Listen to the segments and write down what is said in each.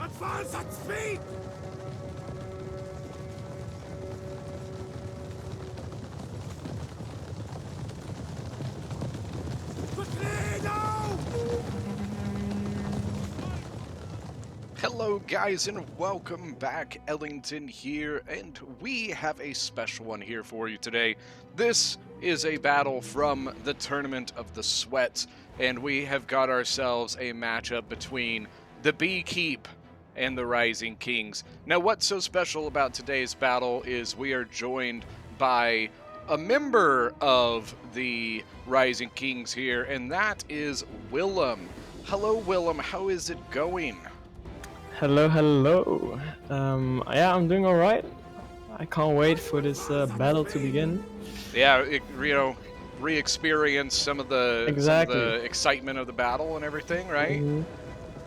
Advance at speed! Quickly now! Hello guys and welcome back. Ellington here, and we have a special one here for you today. This is a battle from the Tournament of the Sweat, and we have got ourselves a matchup between the Beekeep and the Rising Kings. Now what's so special about today's battle is we are joined by a member of the Rising Kings here, and that is Willem. Hello Willem, how is it going? Hello. Yeah, I'm doing alright. I can't wait for this battle to begin. Yeah, re-experience some of the Exactly. excitement of the battle and everything, right? Mhm.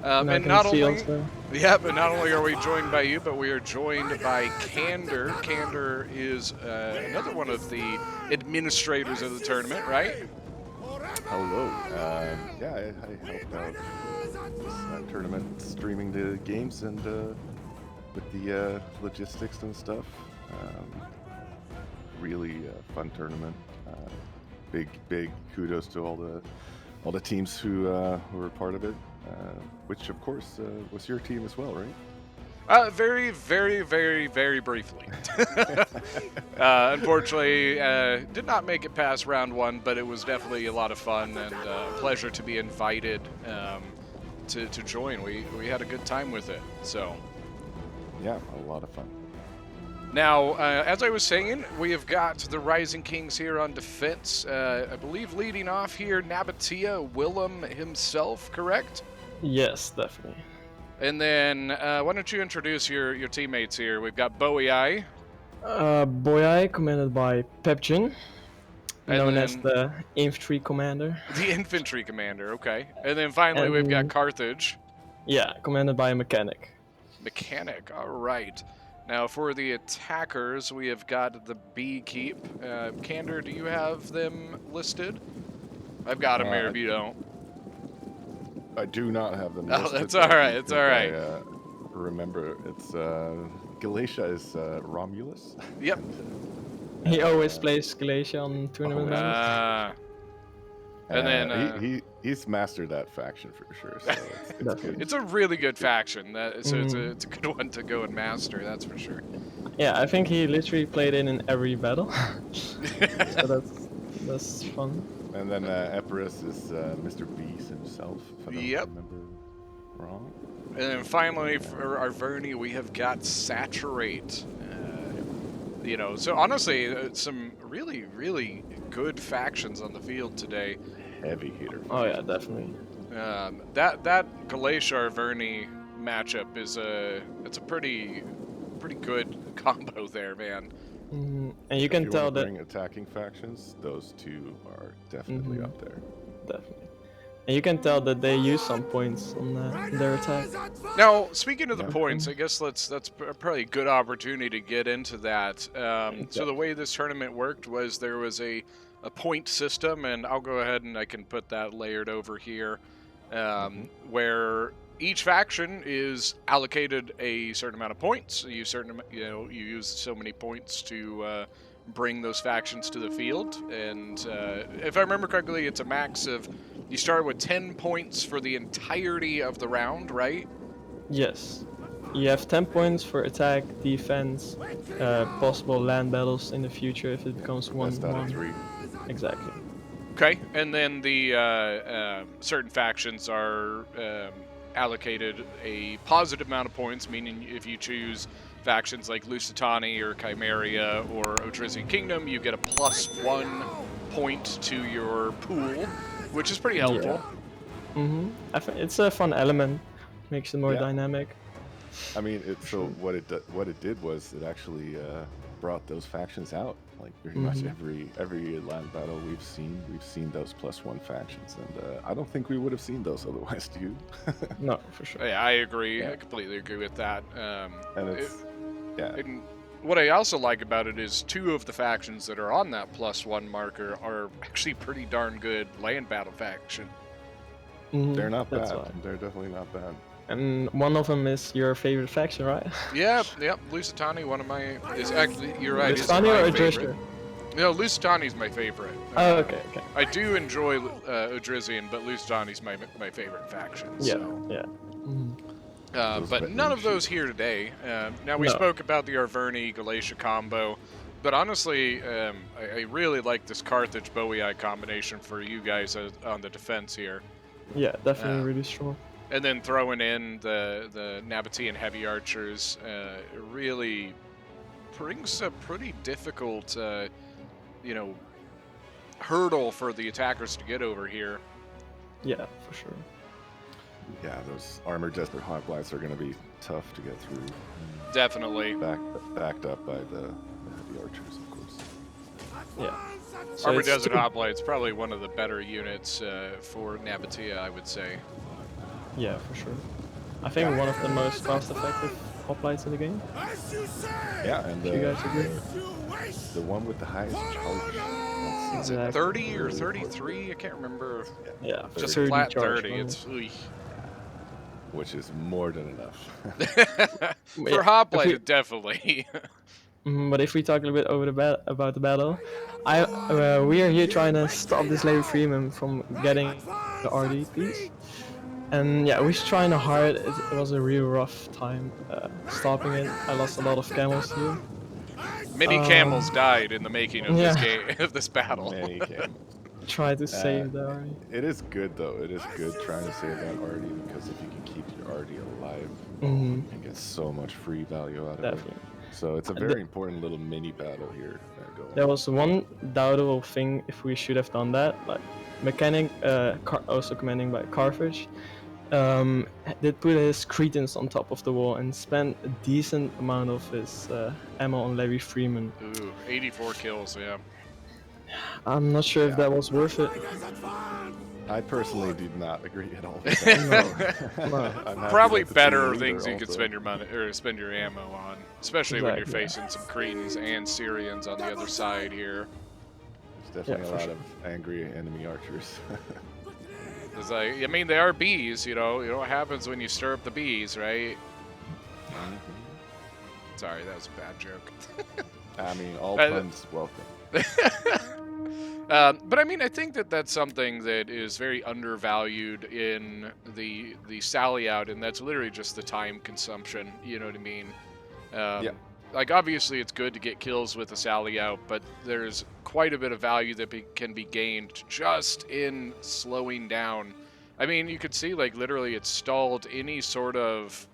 Um, And I and can not see only, also. yeah, but not only are we joined by you, but we are joined by Candor. Candor is another one of the administrators of the tournament, right? Hello. Yeah, I helped out this tournament, streaming the games and with the logistics and stuff. Really fun tournament. Big kudos to all the teams who were part of it. Which of course was your team as well, right? Very briefly. Unfortunately, did not make it past round one, but it was definitely a lot of fun and a pleasure to be invited to join. We had a good time with it. So Yeah, a lot of fun. now, as I was saying, we have got the Rising Kings here on defense. I believe leading off here, Nabatea Willem himself, correct? Yes, definitely. And then, why don't you introduce your teammates here? We've got Boei, Boyai, commanded by Pepjin, And known as then- the infantry commander. the infantry commander, okay. And then finally, we've got And- Carthage, Yeah, commanded by a mechanic. mechanic. All right. Now, for the attackers, we have got the Beekeep. Candor, do you have them listed? I've got them here if you don't. I do not have them. Oh, listed, that's but all right, I it's think all right. I, remember, it's Galatia is Romulus. Yep. He always plays Galatia on tournament yeah. battles. And then he's mastered that faction for sure. So it's Definitely. good. it's a really good faction. So Mhm. it's a good one to go and master, that's for sure. Yeah, I think he literally played it in every battle. So that's fun. And then Epirus is Mr. Beast himself, if I don't Yep. remember wrong. And then finally, for our Vernie, we have got Saturate. So honestly, some really good factions on the field today. Heavy hitter. Oh yeah, definitely. That Galatia Vernie matchup is it's a pretty good combo there, man. And you can if tell wanna that bring attacking factions, those two are definitely Mhm. up there. definitely. And you can tell that they use some points on their attack. Now, speaking of the Yeah. points, I guess that's probably a good opportunity to get into that. So the way this tournament worked was there was a point system, and I'll go ahead and I can put that layered over here, where each faction is allocated a certain amount of points. You use so many points to bring those factions to the field, and if I remember correctly, it's a max of. You start with 10 points for the entirety of the round, right? Yes. You have 10 points for attack, defense, possible land battles in the future if it becomes Best out of 1-1. 3. Exactly. Okay, and then the certain factions are allocated a positive amount of points, meaning if you choose factions like Lusitani or Chimeria or Otrizian Kingdom, you get a +1 point to your pool, which is pretty helpful. It's a fun element. Makes it more Yeah. dynamic. I mean, what it did was it actually brought those factions out. Like pretty much every land battle we've seen those +1 factions, and I don't think we would have seen those otherwise. Do you? No, for sure. Yeah, I agree. Yeah. I completely agree with that. And it's yeah. And what I also like about it is 2 of the factions that are on that +1 marker are actually pretty darn good land battle faction. Mhm, They're not that's bad. why. They're definitely not bad. And one of them is your favorite faction, right? Yeah, yep. Lusitani, one of my is actually you're right. Is Lusitani my or favorite. Odrisha? No, Lusitani's my favorite. Oh, okay, okay. I do enjoy Odrizian, but Lusitani's my favorite faction. Yeah, So. yeah. Mhm. Those But veteran none of those shoes. here today. Now we No. spoke about the Arverni Galatia combo, but honestly, I really like this Carthage Bowie combination for you guys on the defense here. Yeah, definitely Uh, really strong. And then throwing in the Nabatean heavy archers really brings a pretty difficult, hurdle for the attackers to get over here. Yeah, for sure. Yeah, those armored desert hoplites are going to be tough to get through. Definitely. Backed up by the heavy archers, of course. Yeah. So Armored it's Desert two- Hoplite's probably one of the better units for Nabatea, I would say. Yeah, for sure. I think one of the most cost-effective hoplites in the game. As you say! Yeah, and Do you guys agree? You wish! the one with the highest charge. Is it Exactly. 30 or 33? I can't remember. Yeah, Just 30 flat charge 30. on it. It's Which is more than enough. for Yeah, Hoplite, if we- it definitely. But if we talk a little bit over about the battle, we are here trying to stop this Larry Freeman from getting the RD piece. And yeah, we're trying hard. It was a real rough time stopping it. I lost a lot of camels here. Many camels died in the making of this yeah. game, of this battle. Many came. Try to save the RD. It is good though. It is good trying to save that RD because if you can keep your RD alive, Mhm. you can get so much free value out of Definitely. it. So it's a very important little mini battle here going. There was one doubtable thing if we should have done that. Like Mechanic, also commanding by Carthage, did put his Cretans on top of the wall and spent a decent amount of his ammo on Larry Freeman. Ooh, 84 kills, yeah. I'm not sure if that was worth it. I personally do not agree at all with that. No. I'm happy Probably that the better team things leader you could also- spend your money or spend your ammo on, especially when you're Exactly. facing some Cretans and Syrians on the other side here. There's definitely for a lot sure. of angry enemy archers. It's like, I mean, they are bees, you know what happens when you stir up the bees, right? Sorry, that was a bad joke. I mean, all Uh, puns welcome. But I mean, I think that that's something that is very undervalued in the sally out, and that's literally just the time consumption. You know what I mean? Yeah. Like obviously, it's good to get kills with a sally out, but there's quite a bit of value that can be gained just in slowing down. I mean, you could see like literally it stalled any sort of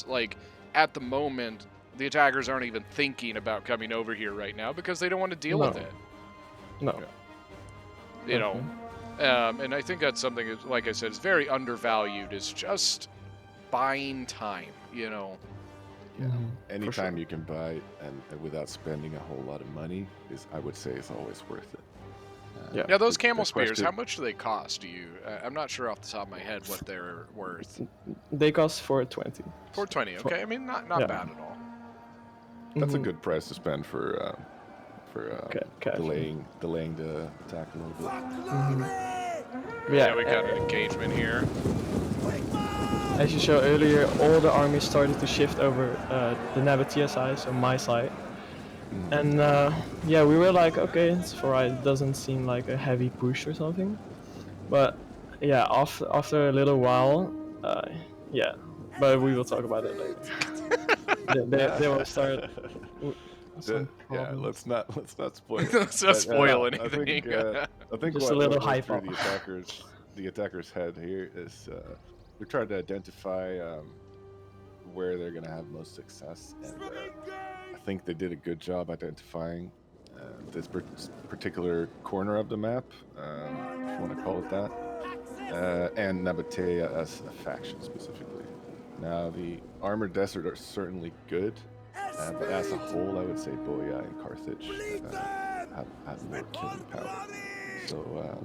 like at the moment. The attackers aren't even thinking about coming over here right now because they don't want to deal with No. it. No. You know, and I think that's something that, like I said, is very undervalued. Is just buying time. You know, Yeah. Mhm. Anytime you can buy and without spending a whole lot of money is, I would say, is always worth it. Yeah. yeah. Those the camel spears. question- How much do they cost? Do you? I'm not sure off the top of my head what they're worth. They cost 420. 420. Okay, I mean not Yeah. bad at all. That's a Mhm. good price to spend for Cash. delaying the attack a little bit. Yeah, we got an engagement here. As you showed earlier, all the armies started to shift over the Nabatea side, so my side. And yeah, we were like, okay, it's alright. It doesn't seem like a heavy push or something. But yeah, after a little while, yeah. But we will talk about it later. they will start. with some Yeah, problems. let's not spoil it. Let's not But, spoil I anything. think Just what, a little what went hype through up. the attackers' head here is they're trying to identify where they're gonna have most success, and I think they did a good job identifying this particular corner of the map, if you want to call it that, and Nabatea as a faction specifically. Now, the Armored Desert are certainly good, but as a whole, I would say Boya and Carthage have more killing power. So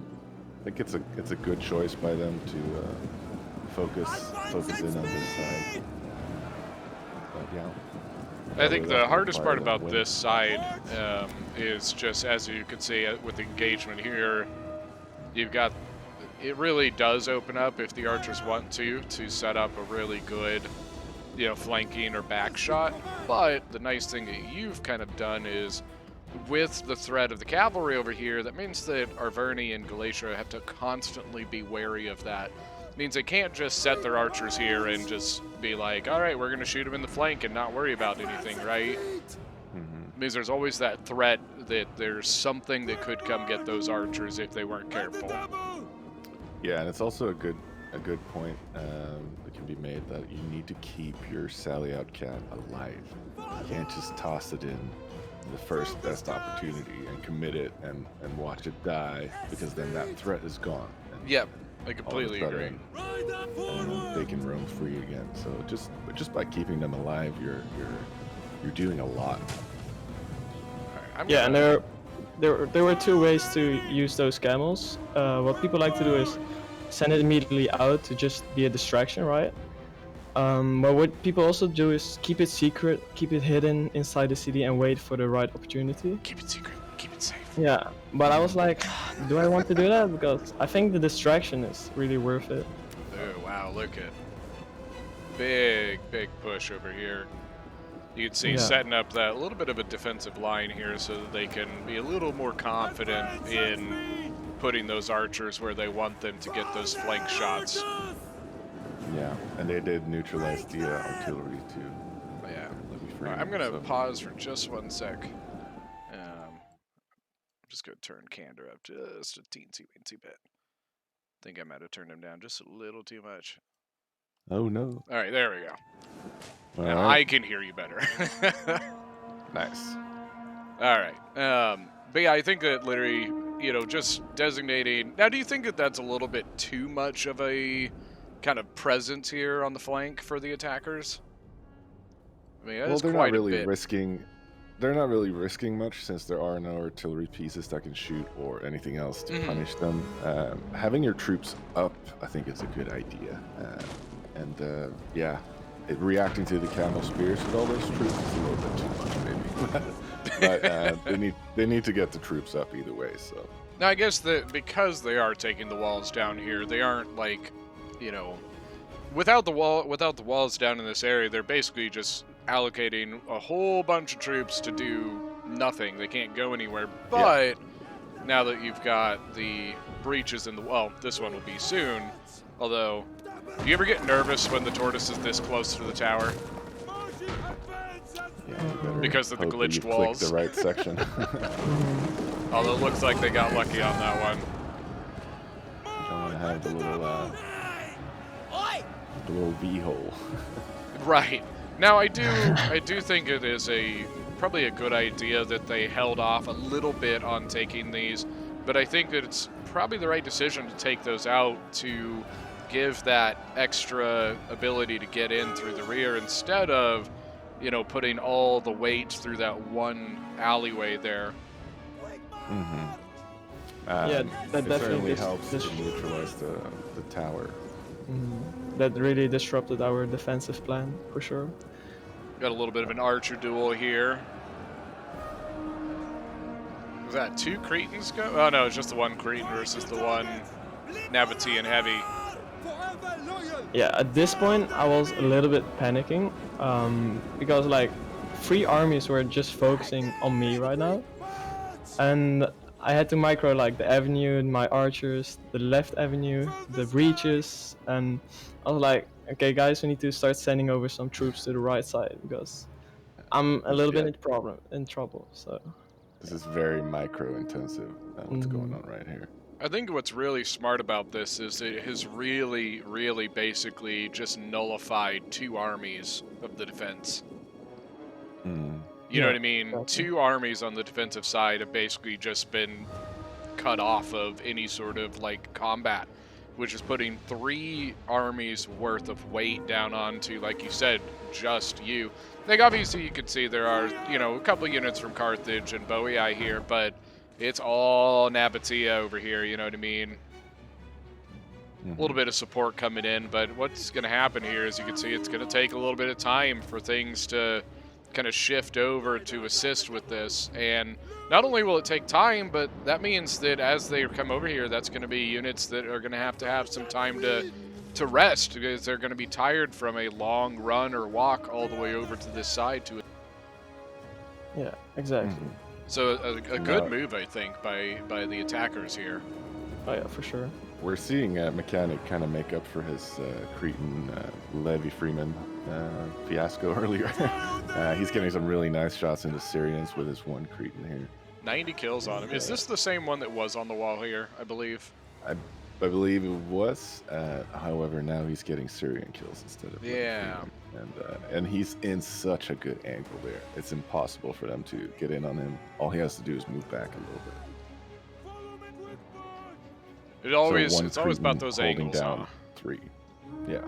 I think it's a good choice by them to focus in on this side. But yeah. I think the That's hardest part required to about win. this side is just, as you can see with the engagement here, you've got it really does open up if the archers want to set up a really good, flanking or back shot. But the nice thing that you've kind of done is, with the threat of the cavalry over here, that means that Arverni and Galatia have to constantly be wary of that. It means they can't just set their archers here and just be like, all right, we're going to shoot them in the flank and not worry about anything, right? It means there's always that threat that there's something that could come get those archers if they weren't careful. Yeah, and it's also a good point that can be made, that you need to keep your Sally Out Cat alive. You can't just toss it in the first best opportunity and commit it and watch it die, because then that threat is gone. And Yep, I completely agree. And they can roam free again. So just by keeping them alive, you're doing a lot. Yeah, and there were two ways to use those camels. What people like to do is send it immediately out to just be a distraction, right? But what people also do is keep it secret, keep it hidden inside the city, and wait for the right opportunity. Keep it secret, keep it safe. Yeah, but I was like, do I want to do that? Because I think the distraction is really worth it. Oh, wow, look at big push over here. You can see setting up that little bit of a defensive line here so that they can be a little more confident in putting those archers where they want them to get those flank shots. Yeah, and they did neutralize the artillery too. Yeah. Right, I'm gonna pause for just 1 sec. I'm just gonna turn Candor up just a teensy bit. Think I might have turned him down just a little too much. Oh no. All right, there we go. All Now right. I can hear you better. Nice. All right. But yeah, I think that literally, just designating. Now, do you think that that's a little bit too much of a kind of presence here on the flank for the attackers? I mean, that is They're quite not a really bit. risking. They're not really risking much, since there are no artillery pieces that can shoot or anything else to punish them. Having your troops up, I think, is a good idea. Reacting to the camel spears with all those troops is a little bit too much, maybe. But they need to get the troops up either way. So Now, I guess that because they are taking the walls down here, they aren't like, without the walls down in this area, they're basically just allocating a whole bunch of troops to do nothing. They can't go anywhere. But now that you've got the breaches in the wall, this one will be soon. Although, do you ever get nervous when the tortoise is this close to the tower? Because of the hope that glitched you walls. clicked the right section. Although it looks like they got lucky on that one. You don't want to have the little V-hole. Right. Now, I do think it is probably a good idea that they held off a little bit on taking these, but I think that it's probably the right decision to take those out to give that extra ability to get in through the rear instead of, putting all the weight through that one alleyway there. Yeah, that it definitely certainly helps to neutralize the tower. That really disrupted our defensive plan, for sure. Got a little bit of an archer duel here. Was that 2 Cretans go? Oh no, it's just the 1 Cretan versus the 1 Nabatean heavy. Yeah, at this point I was a little bit panicking, because like 3 armies were just focusing on me right now, and I had to micro like the avenue, my archers, the left avenue, the breaches, and I was like, okay guys, we need to start sending over some troops to the right side, because I'm a little bit in trouble. So This is very micro intensive. What's going on right here? I think what's really smart about this is it has really, really basically just nullified 2 armies of the defense. You know what I mean? Exactly. 2 armies on the defensive side have basically just been cut off of any sort of like combat, which is putting 3 armies worth of weight down onto, like you said, just you. Like obviously you can see there are, a couple units from Carthage and Boii here, but it's all Nabatea over here, you know what I mean? A little bit of support coming in, but what's going to happen here is you can see it's going to take a little bit of time for things to kind of shift over to assist with this. And not only will it take time, but that means that as they come over here, that's going to be units that are going to have some time to rest, because they're going to be tired from a long run or walk all the way over to this side to it. Yeah, exactly. So a good move, I think, by the attackers here. Oh yeah, for sure. We're seeing Mechanic kind of make up for his Cretan Levy Freeman fiasco earlier. He's getting some really nice shots into Syrians with his one Cretan here. 90 kills on him. Is this the same one that was on the wall here, I believe? I believe it was. However, now he's getting Syrian kills instead of Levy Freeman. And he's in such a good angle there. It's impossible for them to get in on him. All he has to do is move back a little bit. It's always Cretan about those holding angles. down Huh? 3. Yeah,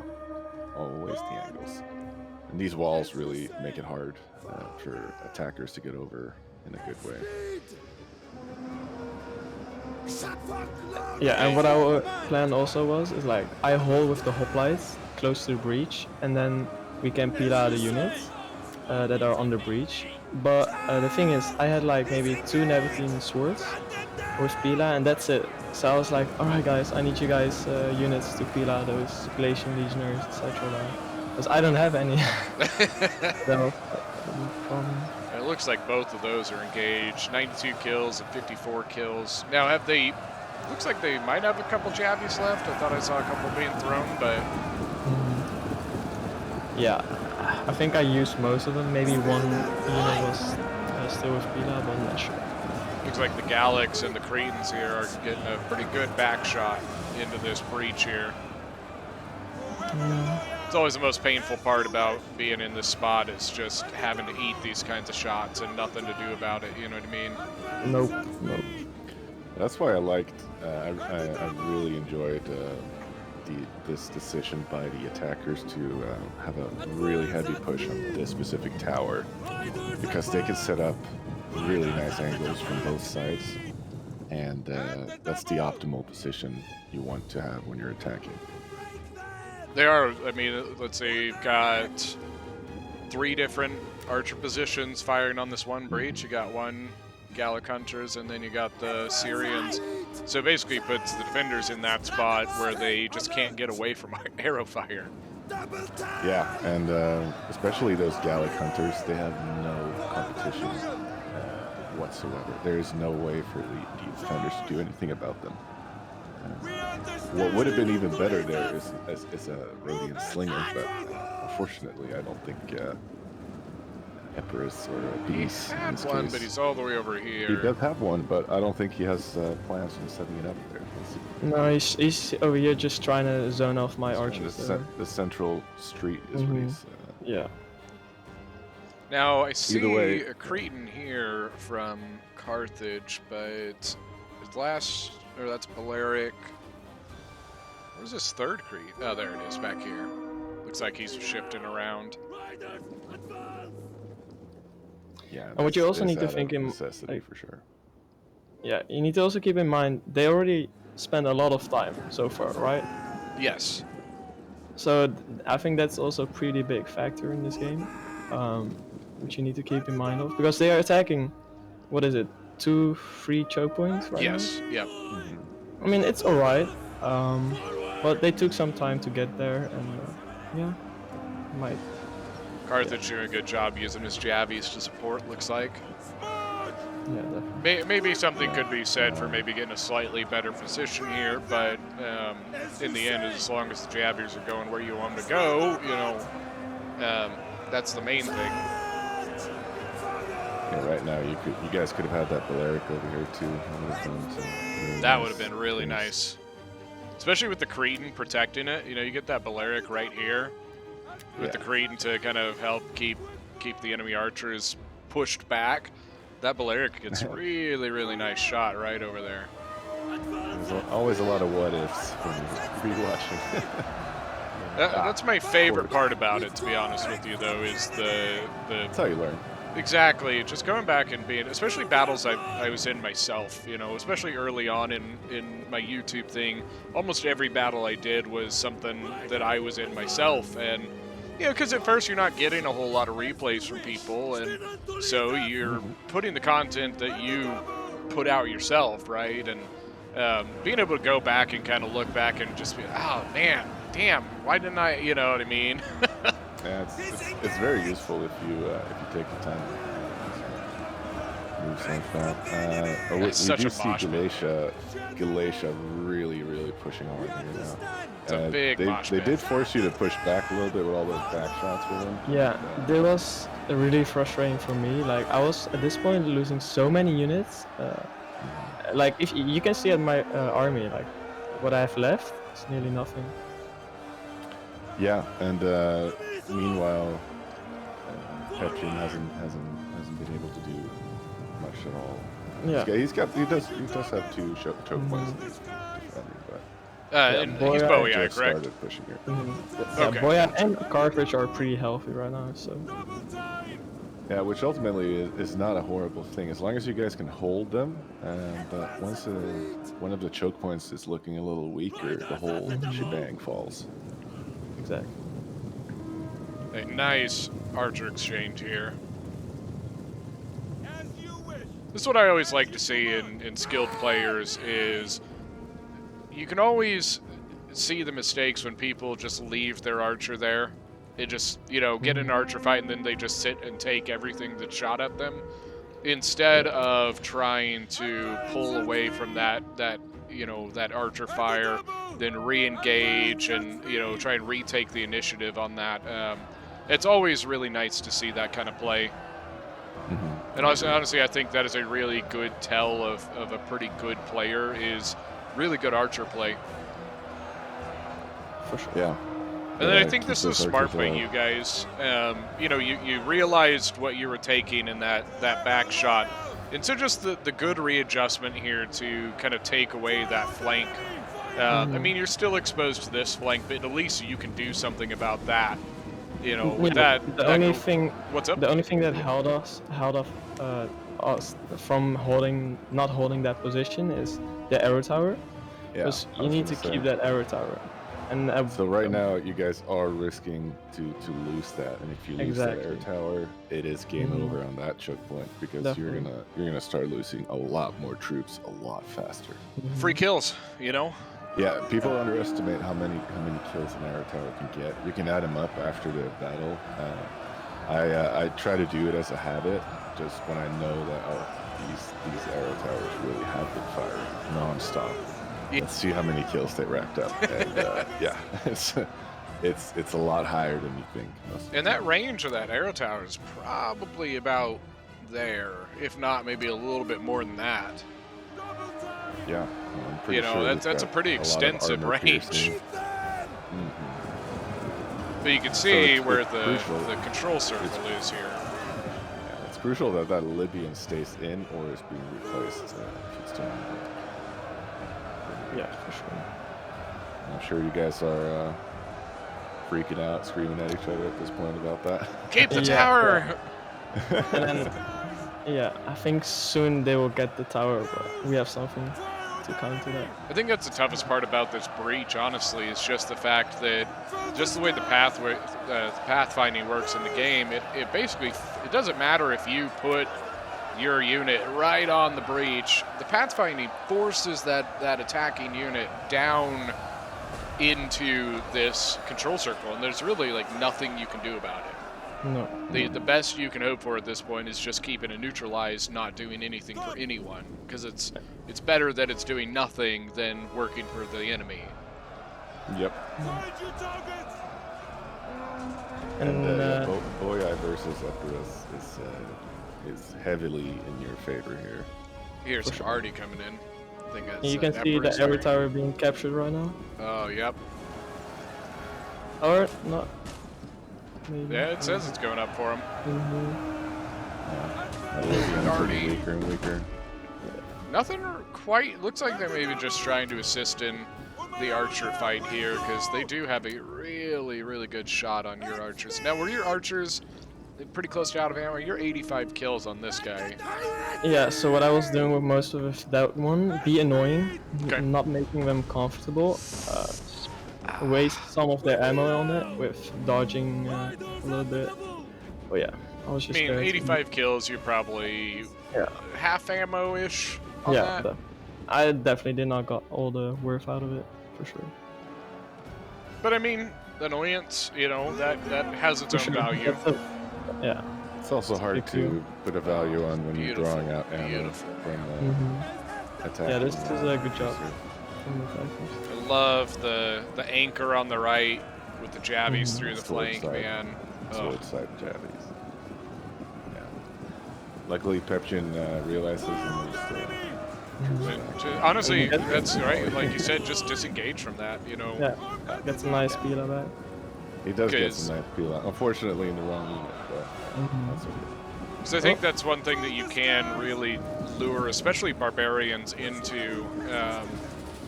always the angles. And these walls really make it hard for attackers to get over in a good way. Yeah, and what our plan also is like I hold with the hoplites close to the breach, and then we can peel out the units that are on the breach. But the thing is, I had like maybe 2 Nevatine swords with Pila, and that's it. So I was like, alright guys, I need you guys units to peel out those Galatian legionnaires, etc. Because I don't have any. So, It looks like both of those are engaged. 92 kills and 54 kills. Now, have they... Looks like they might have a couple jabbies left. I thought I saw a couple being thrown, but... Yeah, I think I used most of them. Maybe one unit was still with Pila, but I'm not sure. Looks like the Gallics and the Cretans here are getting a pretty good back shot into this breach here. It's always the most painful part about being in this spot, is just having to eat these kinds of shots and nothing to do about it, you know what I mean? Nope. That's why I liked, I really enjoyed this decision by the attackers to have a really heavy push on this specific tower, because they can set up really nice angles from both sides, and that's the optimal position you want to have when you're attacking. They are, I mean, let's say you've got 3 different archer positions firing on this one breach. You got 1 Gallic Hunters, and then you got the Syrians. So basically it puts the defenders in that spot where they just can't get away from arrow fire. Yeah, and especially those Gallic Hunters, they have no competition whatsoever. There is no way for the defenders to do anything about them. What would have been even better there is a Rhodian Slinger, but unfortunately I don't think Epirus or Beast He in had this one, case. but he's all the way over here. He does have one, but I don't think he has plans on setting it up there. No, he's over here just trying to zone off my archers. The central street is what he's... Yeah. Now, I see way- a Cretan here from Carthage, but his last... Or that's Balearic. Where's this third Cretan? Oh, there it is, back here. Looks like he's shifting around. Yeah, And what you also is need to out of think in, necessity like, for sure. yeah, you need to also keep in mind they already spent a lot of time so far, right? Yes. So I think that's also a pretty big factor in this game, which you need to keep in mind of, because they are attacking, what is it, 2-3 choke points right Yes. Yep. now? I mean, it's alright, but they took some time to get there, and yeah, might. Carthage doing a good job using his Javies to support, looks like. Yeah, definitely. Maybe something could be said for maybe getting a slightly better position here, but in the end, as long as the Javiers are going where you want them to go, you know, that's the main thing. Yeah, right now you guys could have had that Balearic over here too. That would have been really nice. Especially with the Cretan protecting it. You know, you get that Balearic right here with the Cretan to kind of help keep the enemy archers pushed back. That Balearic gets a really, really nice shot right over there. There's always a lot of what ifs when you're rewatching. That's my favorite part about it, to be honest with you, though, is the That's how you learn. exactly, just going back and being, especially battles I was in myself, you know, especially early on in my YouTube thing, almost every battle I did was something that I was in myself, and You know, because at first you're not getting a whole lot of replays from people, and so you're putting the content that you put out yourself, right? And being able to go back and kind of look back and just be, oh man, damn, why didn't I? You know what I mean? Yeah, it's very useful if you take the time to move like that. We such do a see mosh pit. Galatia really pushing hard here now. It's a big mosh They pit. did force you to push back a little bit with all those back shots with them. Yeah, that was really frustrating for me. Like I was at this point losing so many units. Like if you can see at my army, like what I have left is nearly nothing. Yeah, and meanwhile, Petrin hasn't been able to do much at all. Yeah. He does have 2 choke points that he's defending, but And he's Boya Boya, just correct? started pushing here. Okay. Boya and Cartridge are pretty healthy right now, so. Yeah, which ultimately is not a horrible thing as long as you guys can hold them. But once one of the choke points is looking a little weaker, the whole shebang falls. Exactly. A nice archer exchange here. As you wish. This is what I always like to see in skilled players is you can always see the mistakes when people just leave their archer there. It just, you know, get in an archer fight and then they just sit and take everything that's shot at them. Instead of trying to pull away from that you know, that archer fire, then re-engage and, you know, try and retake the initiative on that. It's always really nice to see that kind of play. And honestly, I think that is a really good tell of a pretty good player is really good archer play. For sure. Yeah. And then I think keep this is those smart archers by alive. you guys. You know, you realized what you were taking in that back shot. And so just the good readjustment here to kind of take away that flank. I mean, you're still exposed to this flank, but at least you can do something about that. You know, with Yeah, that. the that only go- thing, What's up? the only thing that held off us from not holding that position is the arrow tower. Yeah. Because I you was need to gonna say. keep that arrow tower. And So right now, you guys are risking to lose that, and if you lose that air Exactly. tower, it is game Mhm. over on that choke point because Definitely. you're gonna start losing a lot more troops a lot faster. Free kills, you know? Yeah, people underestimate how many kills an arrow tower can get. You can add them up after the battle. I try to do it as a habit, just when I know that these arrow towers really have been firing nonstop. Yeah. Let's see how many kills they racked up. And yeah, it's a lot higher than you think. most of the And that time. range of that arrow tower is probably about there, if not maybe a little bit more than that. Yeah, I'm pretty You know, sure that's it's a got pretty lot of extensive armor range. piercing. But you can see it's where crucial. the control circle is here. Yeah, it's crucial that that Libyan stays in or is being replaced if it's doing Yeah, for sure. I'm sure you guys are freaking out, screaming at each other at this point about that. Keep the Yeah. tower! And then, yeah, I think soon they will get the tower, but we have something to counter that. I think that's the toughest part about this breach, honestly, is just the fact that just the way the pathfinding works in the game, it basically, it doesn't matter if you put your unit right on the breach. The pathfinding forces that attacking unit down into this control circle, and there's really like nothing you can do about it. No. The best you can hope for at this point is just keeping it neutralized, not doing anything for anyone, because it's better that it's doing nothing than working for the enemy. Yep. Find your targets. And yeah, Boyai versus Epirus is heavily in your favor here. Here's some Artie coming in. I think that's you can see the Epirus arrow there. tower being captured right now. Oh, yep. Or not. Maybe. Yeah, it says it's going up for him. That Libyan's Artie. getting weaker and weaker. Nothing quite. Looks like they're maybe just trying to assist in the archer fight here, because they do have a really, really good shot on your archers. Now, were your archers pretty close to out of ammo? You're 85 kills on this guy. Yeah, so what I was doing with most of that one, be annoying, Okay. not making them comfortable. waste some of their ammo on it with dodging a little bit. Oh yeah, I was I just mean, scared. 85 kills, you're probably Yeah. half ammo-ish on Yeah, that. I definitely did not got all the worth out of it, for sure. But I mean, annoyance, you know, that has its For own sure. value. Yeah. It's also hard big deal. to put a value on when Beautiful, you're drawing out ammo beautiful. from attacking. Yeah, this is a good job user. from the attackers. I love the anchor on the right with the jabbies through the Sword flank, side. man. Ugh. Sword side jabbies. Yeah. Luckily, Pepchin realizes and Honestly, that's right. Like you said, just disengage from that, you know. Yeah, gets a nice peel back. he does get 'Cause- some nice peel out. Unfortunately, in the wrong unit, but that's okay. Because I think that's one thing that you can really lure, especially barbarians, into,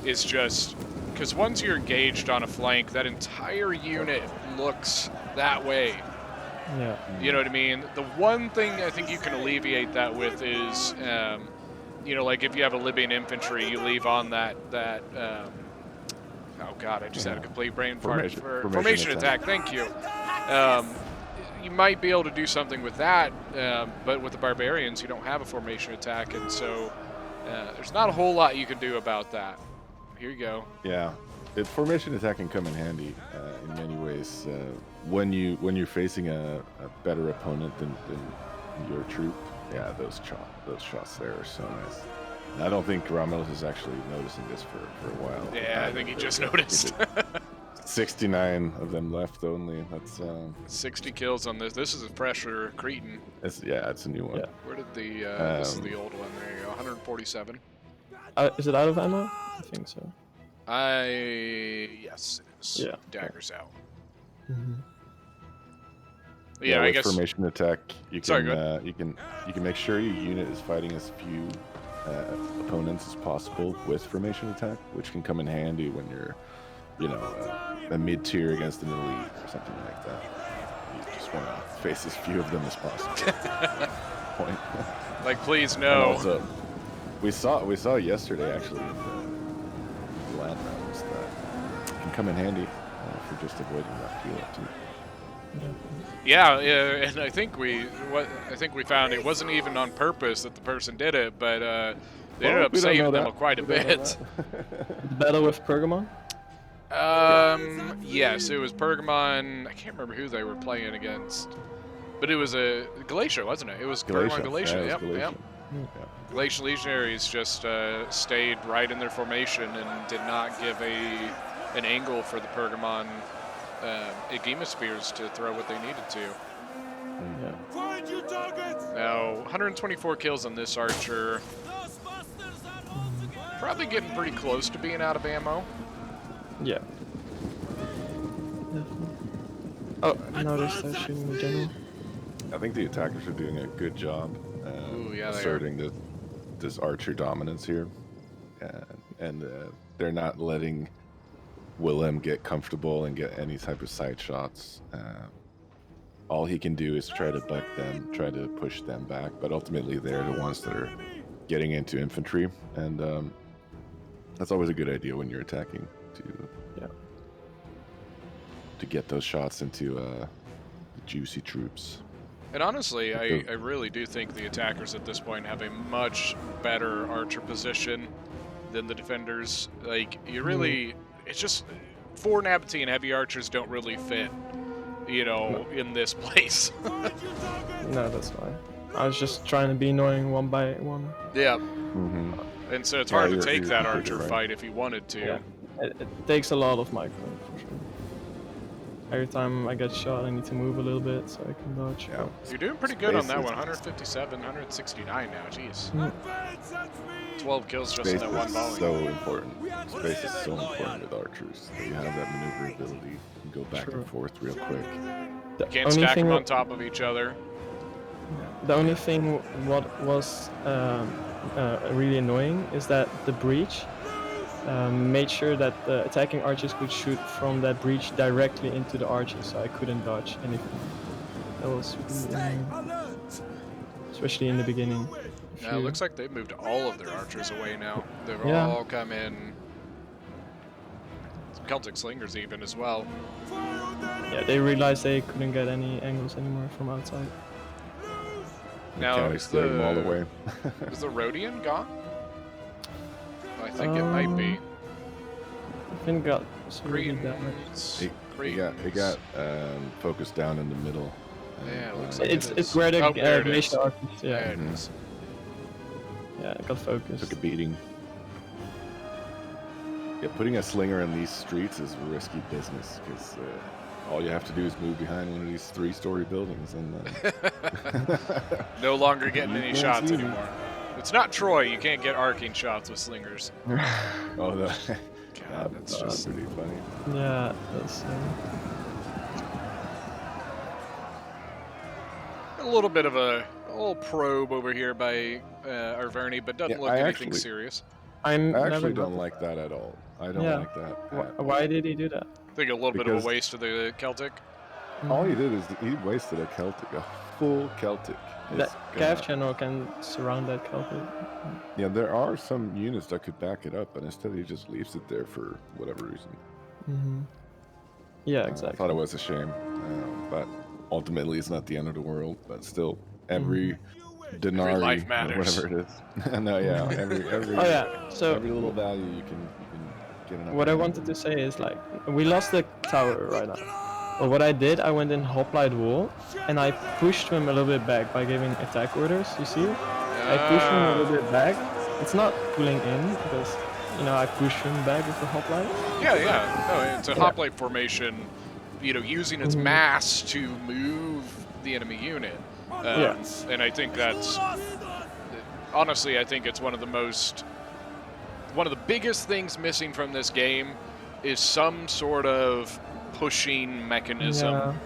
is just because once you're engaged on a flank, that entire unit looks that way. Yeah. You know what I mean? The one thing I think you can alleviate that with is, you know, like if you have a Libyan infantry, you leave on that oh god, I just had a complete brain fart. Formation attack. Thank you. You might be able to do something with that, but with the barbarians, you don't have a formation attack, and so there's not a whole lot you can do about that. Here you go. Yeah, formation attack can come in handy in many ways when you're facing a better opponent than your troop. Yeah, those shots there are so nice. And I don't think Ramos is actually noticing this for a while. Yeah, I think he just noticed. 69 of them left only. That's 60 kills on this. This is a fresher Cretan. it's a new one. Yeah. Where did the this is the old one? There you go. 147. Is it out of ammo? I think so. Yes, it is. Yeah. Daggers out. Mm-hmm. Yeah, I with guess. formation attack, you can Sorry, go you can make sure your unit is fighting as few opponents as possible with formation attack, which can come in handy when you're, you know, a mid-tier against an elite or something like that. You just want to face as few of them as possible. Point. Like, please And no. also, we saw yesterday actually in the land rounds that can come in handy for just avoiding that peel up too. Yeah, and I think we found it wasn't even on purpose that the person did it, but they ended up we don't know saving them that. quite a We don't know bit. The battle with Pergamon? Yes, it was Pergamon. I can't remember who they were playing against, but it was a Galatia, wasn't it? It was Pergamon Galatia. Yeah, it was Yep, Galatia. yep. Yeah. Galatian legionaries just stayed right in their formation and did not give an angle for the Pergamon Agema spears to throw what they needed to. Yeah. Find your targets! Now, 124 kills on this archer. Those bastards are all together! Probably getting pretty close to being out of ammo. Yeah. Definitely. Oh, now they're start shooting the general. I think the attackers are doing a good job Ooh, yeah, they are. asserting this archer dominance here, and they're not letting Willem get comfortable and get any type of side shots. All he can do is try to buck them, try to push them back, but ultimately they're the ones that are getting into infantry, and that's always a good idea when you're attacking to get those shots into the juicy troops. And honestly, I really do think the attackers at this point have a much better archer position than the defenders. Like, you really, it's just, 4 Nabatean heavy archers don't really fit, you know, in this place. Find your targets! No, that's fine. I was just trying to be annoying one by one. Yeah, Mm-hmm. and so it's Yeah, hard to you're take that completely archer right. fight if you wanted to. Yeah. It takes a lot of micro, for sure. Every time I get shot, I need to move a little bit so I can dodge. Yeah. You're doing pretty good on that Space one. is- 157, 169 now. Jeez. Advance at me! 12 kills just in Space that one is volley. so important. Space is so important with archers. That you have that maneuverability. You can go back True. and forth real quick. The Can't only stack thing them on what- top of each other. The only thing what was really annoying is that the breach made sure that the attacking archers could shoot from that breach directly into the archers, so I couldn't dodge anything. That was really annoying, Alert! especially in the beginning. If Yeah, it you- looks like they've moved all of their archers away now. They've Yeah. all come in. Celtic slingers even as well. Yeah, they realized they couldn't get any angles anymore from outside. Now, County is scared them all away. is the Rhodian gone? I think it might be. I think it got severely Cretan. damaged. It got focused down in the middle. Yeah, it looks uh, like It's where the Oh, there it is. glacier arc is. There Yeah, it is. yeah, it got focused. took a beating. Yeah, putting a slinger in these streets is risky business because all you have to do is move behind one of these 3-story buildings, and No longer getting any can't shots see me. anymore. It's not Troy. You can't get arcing shots with slingers. oh, God, that's that's just. pretty funny. Yeah, that's. A little bit of a little probe over here by Arverni, but doesn't Yeah, look I anything actually- serious. I'm I never actually got don't like that at all. I don't Yeah. like that. Why did he do that? I think a little bit of Because- a waste of the Celtic. All he did is he wasted a Celtic, a full Celtic. That It's Cav gonna- channel can surround that Celtic. Yeah, there are some units that could back it up, but instead he just leaves it there for whatever reason. Yeah, I exactly. thought it was a shame, but ultimately it's not the end of the world. But still, every denarii, life or matters. whatever it is. No, yeah, every Oh yeah. So every little value you can get enough. what I of. wanted to say is like we lost the tower right now. But what I did, I went in hoplite wall and I pushed him a little bit back by giving attack orders. You see? I pushed him a little bit back. It's not pulling in because I pushed him back with the hoplite. Yeah. No, it's a hoplite formation. Using its mass to move the enemy unit. Yeah. And I think that's honestly, I think it's one of the biggest things missing from this game is some sort of pushing mechanism.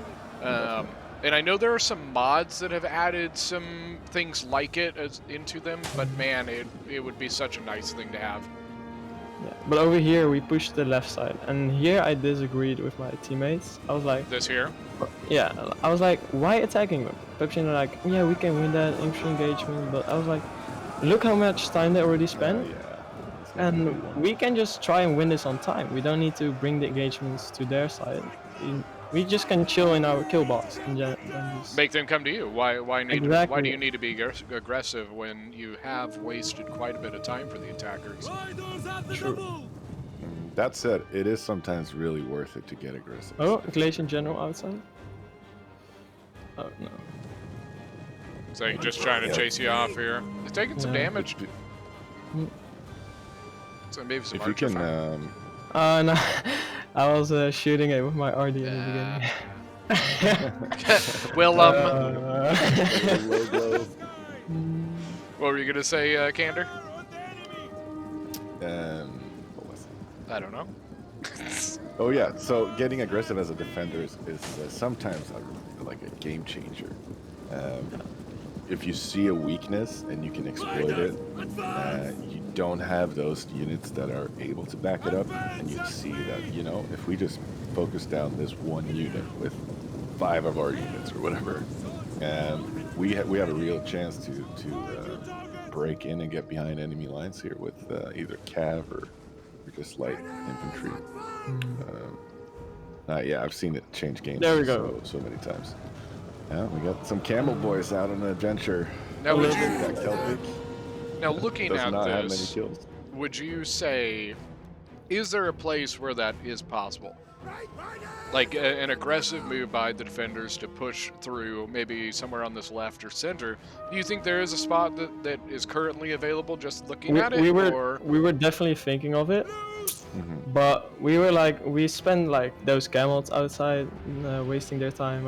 Yeah. And I know there are some mods that have added some things like it into them, but man, it would be such a nice thing to have. Yeah. But over here we pushed the left side, and here I disagreed with my teammates. I was like, This here. yeah, I was like, why attacking them? PUBG are like, yeah, we can win that infantry engagement, but I was like, look how much time they already spent. Yeah. It's not gonna be And one. we can just try and win this on time. We don't need to bring the engagements to their side. We just can chill in our kill box and then just... Make them come to you. Why Why do Exactly. you need to be aggressive when you have wasted quite a bit of time for the attackers? Riders at the True. double. That said, it is sometimes really worth it to get aggressive. Oh, Glacian General outside? Oh, no. So you're just trying to chase you off here. It's taking some Yeah. damage. So maybe some If you archer can, fire. No. I was shooting it with my RD in the beginning. Well, low blow. what were you gonna say, Kander? What was it? I don't know. Oh yeah, so getting aggressive as a defender is sometimes like a game changer. If you see a weakness and you can exploit it, you don't have those units that are able to back it up, and you see that, if we just focus down this one unit with 5 of our units or whatever, we have a real chance to break in and get behind enemy lines here with either cav or just light infantry. Yeah, I've seen it change games There we go. so many times. Yeah, we got some camel boys out on an adventure. Now, would We you, got Celtic. now looking Does at not have many this, kills. would you say, is there a place where that is possible? Like an aggressive move by the defenders to push through, maybe somewhere on this left or center. Do you think there is a spot that is currently available just looking at it? we or were definitely thinking of it, Mhm. but we spent like those camels outside wasting their time,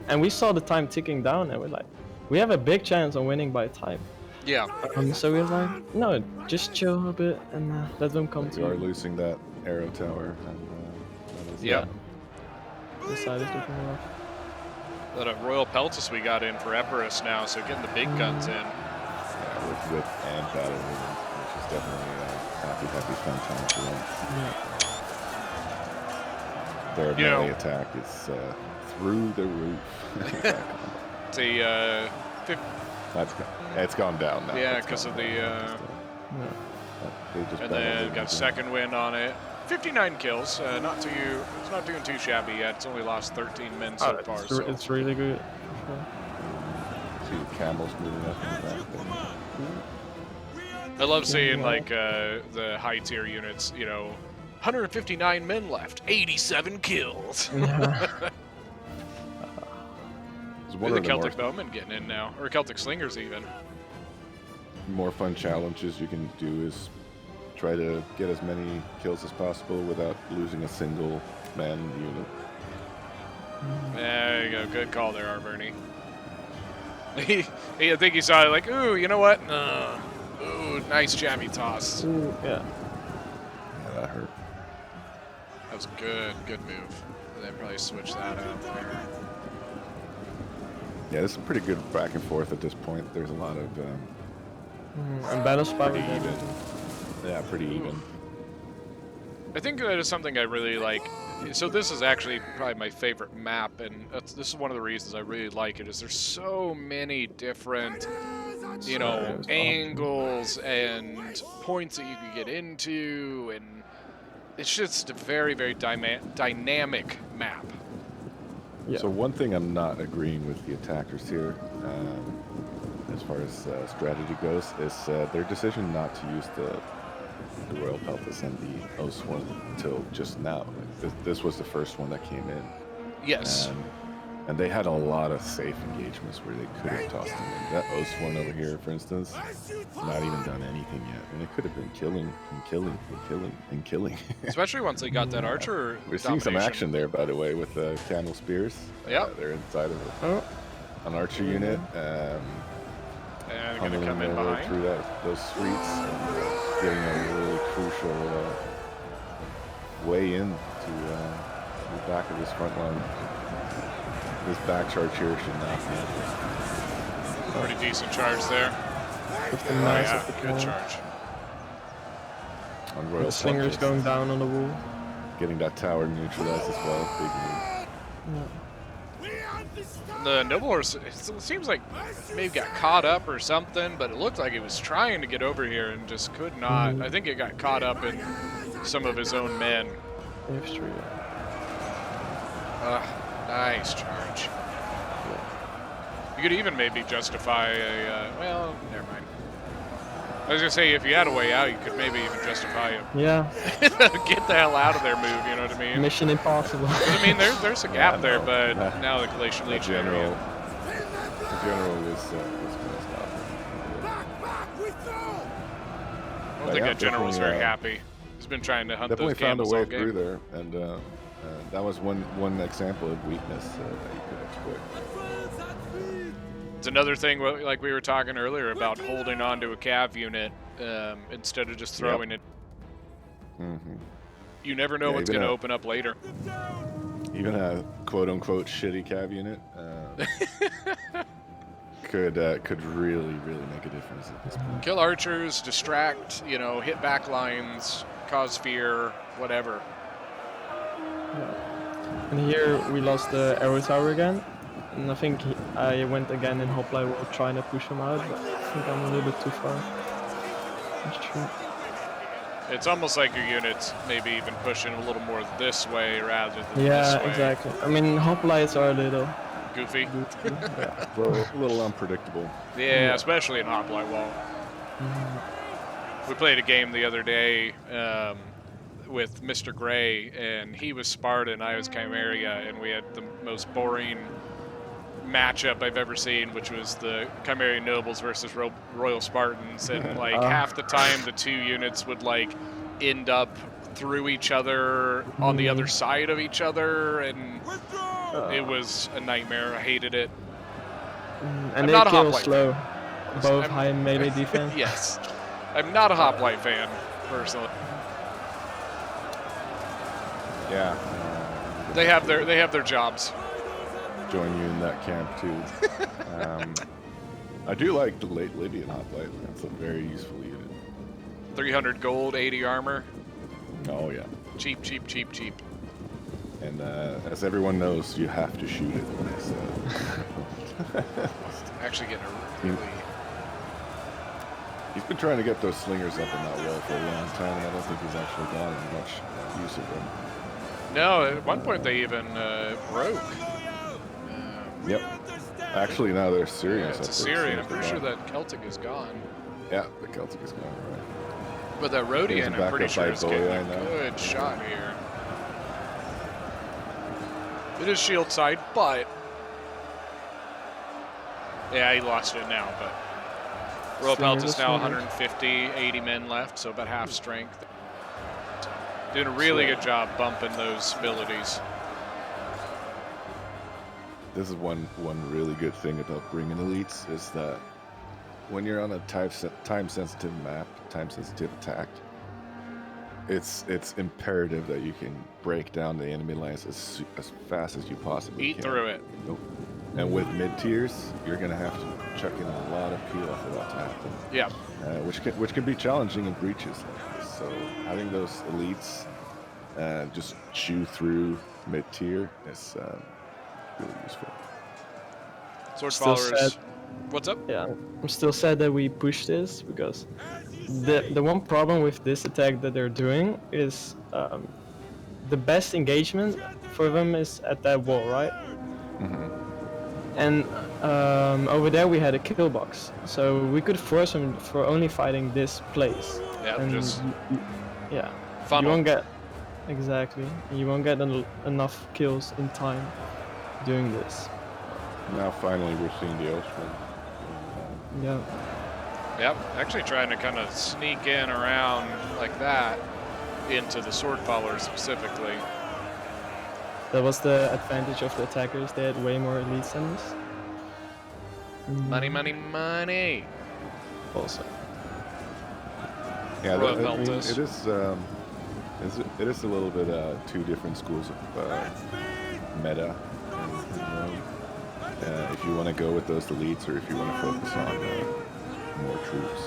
and we saw the time ticking down, and we're like, we have a big chance on winning by time. yeah, So we were like, no, just chill a bit and let them come We are to losing that arrow tower. And, that is yeah. the side is looking rough. That Royal Peltus we got in for Epirus now, so getting the big guns in. Yeah, with whip and battle movement, which is definitely a happy fun time for them. Yeah. Their You know- melee attack is through the roof. The It's gone down now. Yeah, It's 'cause gone of the, down. Yeah. They just and battled then it got again. second wind on it. 59 kills. It's not doing too shabby yet. It's only lost 13 men so far. So It's really good. See the camels moving up in the back there. I love seeing Yeah. like the high tier units. 159 men left, 87 kills. Yeah. It's one The of the Celtic Bowmen getting in now, or Celtic Slingers even. more fun challenges you can do is try to get as many kills as possible without losing a single man unit. There you go. Good call there, Arverni. I think he saw it like, ooh, you know what? Ooh, nice jammy toss. Ooh, yeah. Yeah, that hurt. That was a good move. They probably switched that out there. Yeah, this is pretty good back and forth at this point. There's a lot of And Battle Spike. pretty even. Yeah, pretty even. I think that is something I really like. So this is actually probably my favorite map, and this is one of the reasons I really like it. Is there's so many different, angles and points that you can get into, and it's just a very, very dynamic map. Yeah. So one thing I'm not agreeing with the attackers here, as far as strategy goes, is their decision not to use the Royal Peltas and the O-Swarm until just now. This was the first one that came in. Yes. And they had a lot of safe engagements where they could have tossed them in. That O-Swarm over here, for instance, not even done anything yet. And it could have been killing and killing and killing and killing. Especially once they got that archer. We're seeing some domination. action there, by the way, with the Camel Spears. Yep. They're inside of Oh, an archer unit. And they're going to Hunting come in their way behind. through those streets and getting a really crucial way in to the back of this front line. This back charge here should not be. Pretty decent charge there. with the Oh, nice yeah, of the good kill. charge. On Royal The Slingers Peltas. going down on the wall. Getting that tower neutralized as well. Big move. The Noble Horse, it seems like maybe got caught up or something, but it looked like it was trying to get over here and just could not. I think it got caught up in some of his own men. Infantry. Nice charge. You could even maybe justify a, well, never mind. I was gonna say, if you had a way out, you could maybe even justify a Yeah, get the hell out of there move, you know what I mean? Mission Impossible. I mean, there's a gap there, no. but Nah. now the Glacial The Legion general, area. the general was going to stop him. I don't But think yeah, that general was very definitely, happy. He's been trying to hunt Definitely those found a camels way all game. through there, and that was one example of weakness that you could exploit. It's another thing, like we were talking earlier about holding on to a cav unit instead of just throwing it. Mm-hmm. You never know Yeah, what's even going to a- open up later. Even a quote-unquote shitty cav unit could really make a difference at this point. Kill archers, distract, hit back lines, cause fear, whatever. And here we lost the arrow tower again. And I think I went again in hoplite while trying to push him out, but I think I'm a little bit too far. That's true. It's almost like your units maybe even pushing a little more this way rather than Yeah, this way. exactly. I mean, hoplites are a little Goofy. goofy. Yeah. A little unpredictable. Yeah, especially in Hoplite Wall. We played a game the other day with Mr. Gray, and he was Spartan, I was Chimeria, and we had the most boring matchup I've ever seen, which was the Chimerian Nobles versus Royal Spartans, and like half the time the two units would like end up through each other on the other side of each other, and it was a nightmare. I hated it. And I'm they not a kill hoplite slow. Both I'm- high and melee defense. Yes. I'm not a Hoplite fan, personally. Yeah. They have their jobs. Join you in that camp too. I do like the late Lydian hoplite. That's a very useful unit. 300 gold, 80 armor. Oh yeah. Cheap, cheap, cheap, cheap. And as everyone knows, you have to shoot it. So. Actually getting a really... He's been trying to get those slingers up in that wall for a long time, and I don't think he's actually gotten much use of them. No, at one point they even broke. Yep. Actually, now they're Syrian. Yeah, it's a Syrian. I'm pretty sure that Celtic is gone. Yeah, the Celtic is gone, right. But that Rhodian, There's a I'm pretty backup sure, by is getting Boya a now. good shot here. It is shield side, but... Yeah, he lost it now, but... Royal Pelt is now 150, 80 men left, so about half strength. Doing a really good job bumping those abilities. This is one really good thing about bringing elites is that when you're on a time-sensitive map, time-sensitive attack, it's imperative that you can break down the enemy lines as fast as you possibly Eat can. through it. And with mid-tiers, you're going to have to chuck in a lot of peel for that to happen. Yeah. Which can be challenging in breaches like this. So having those elites just chew through mid-tier is really useful. Sword Still followers. sad. What's up? Yeah, I'm still sad that we pushed this because the one problem with this attack that they're doing is the best engagement for them is at that wall, right? Mm-hmm. And over there we had a kill box, so we could force them for only fighting this place. Yeah, And just yeah, funnel. you won't get exactly. You won't get enough kills in time doing this. Now finally we're seeing the Oathman. Yeah. Yep, actually trying to kind of sneak in around like that into the sword followers specifically. That was the advantage of the attackers. They had way more elites than us. Money, money, money. Also. Yeah, Royal I mean, Peltas. it is a little bit two different schools of meta. If you want to go with those elites, or if you want to focus on more troops,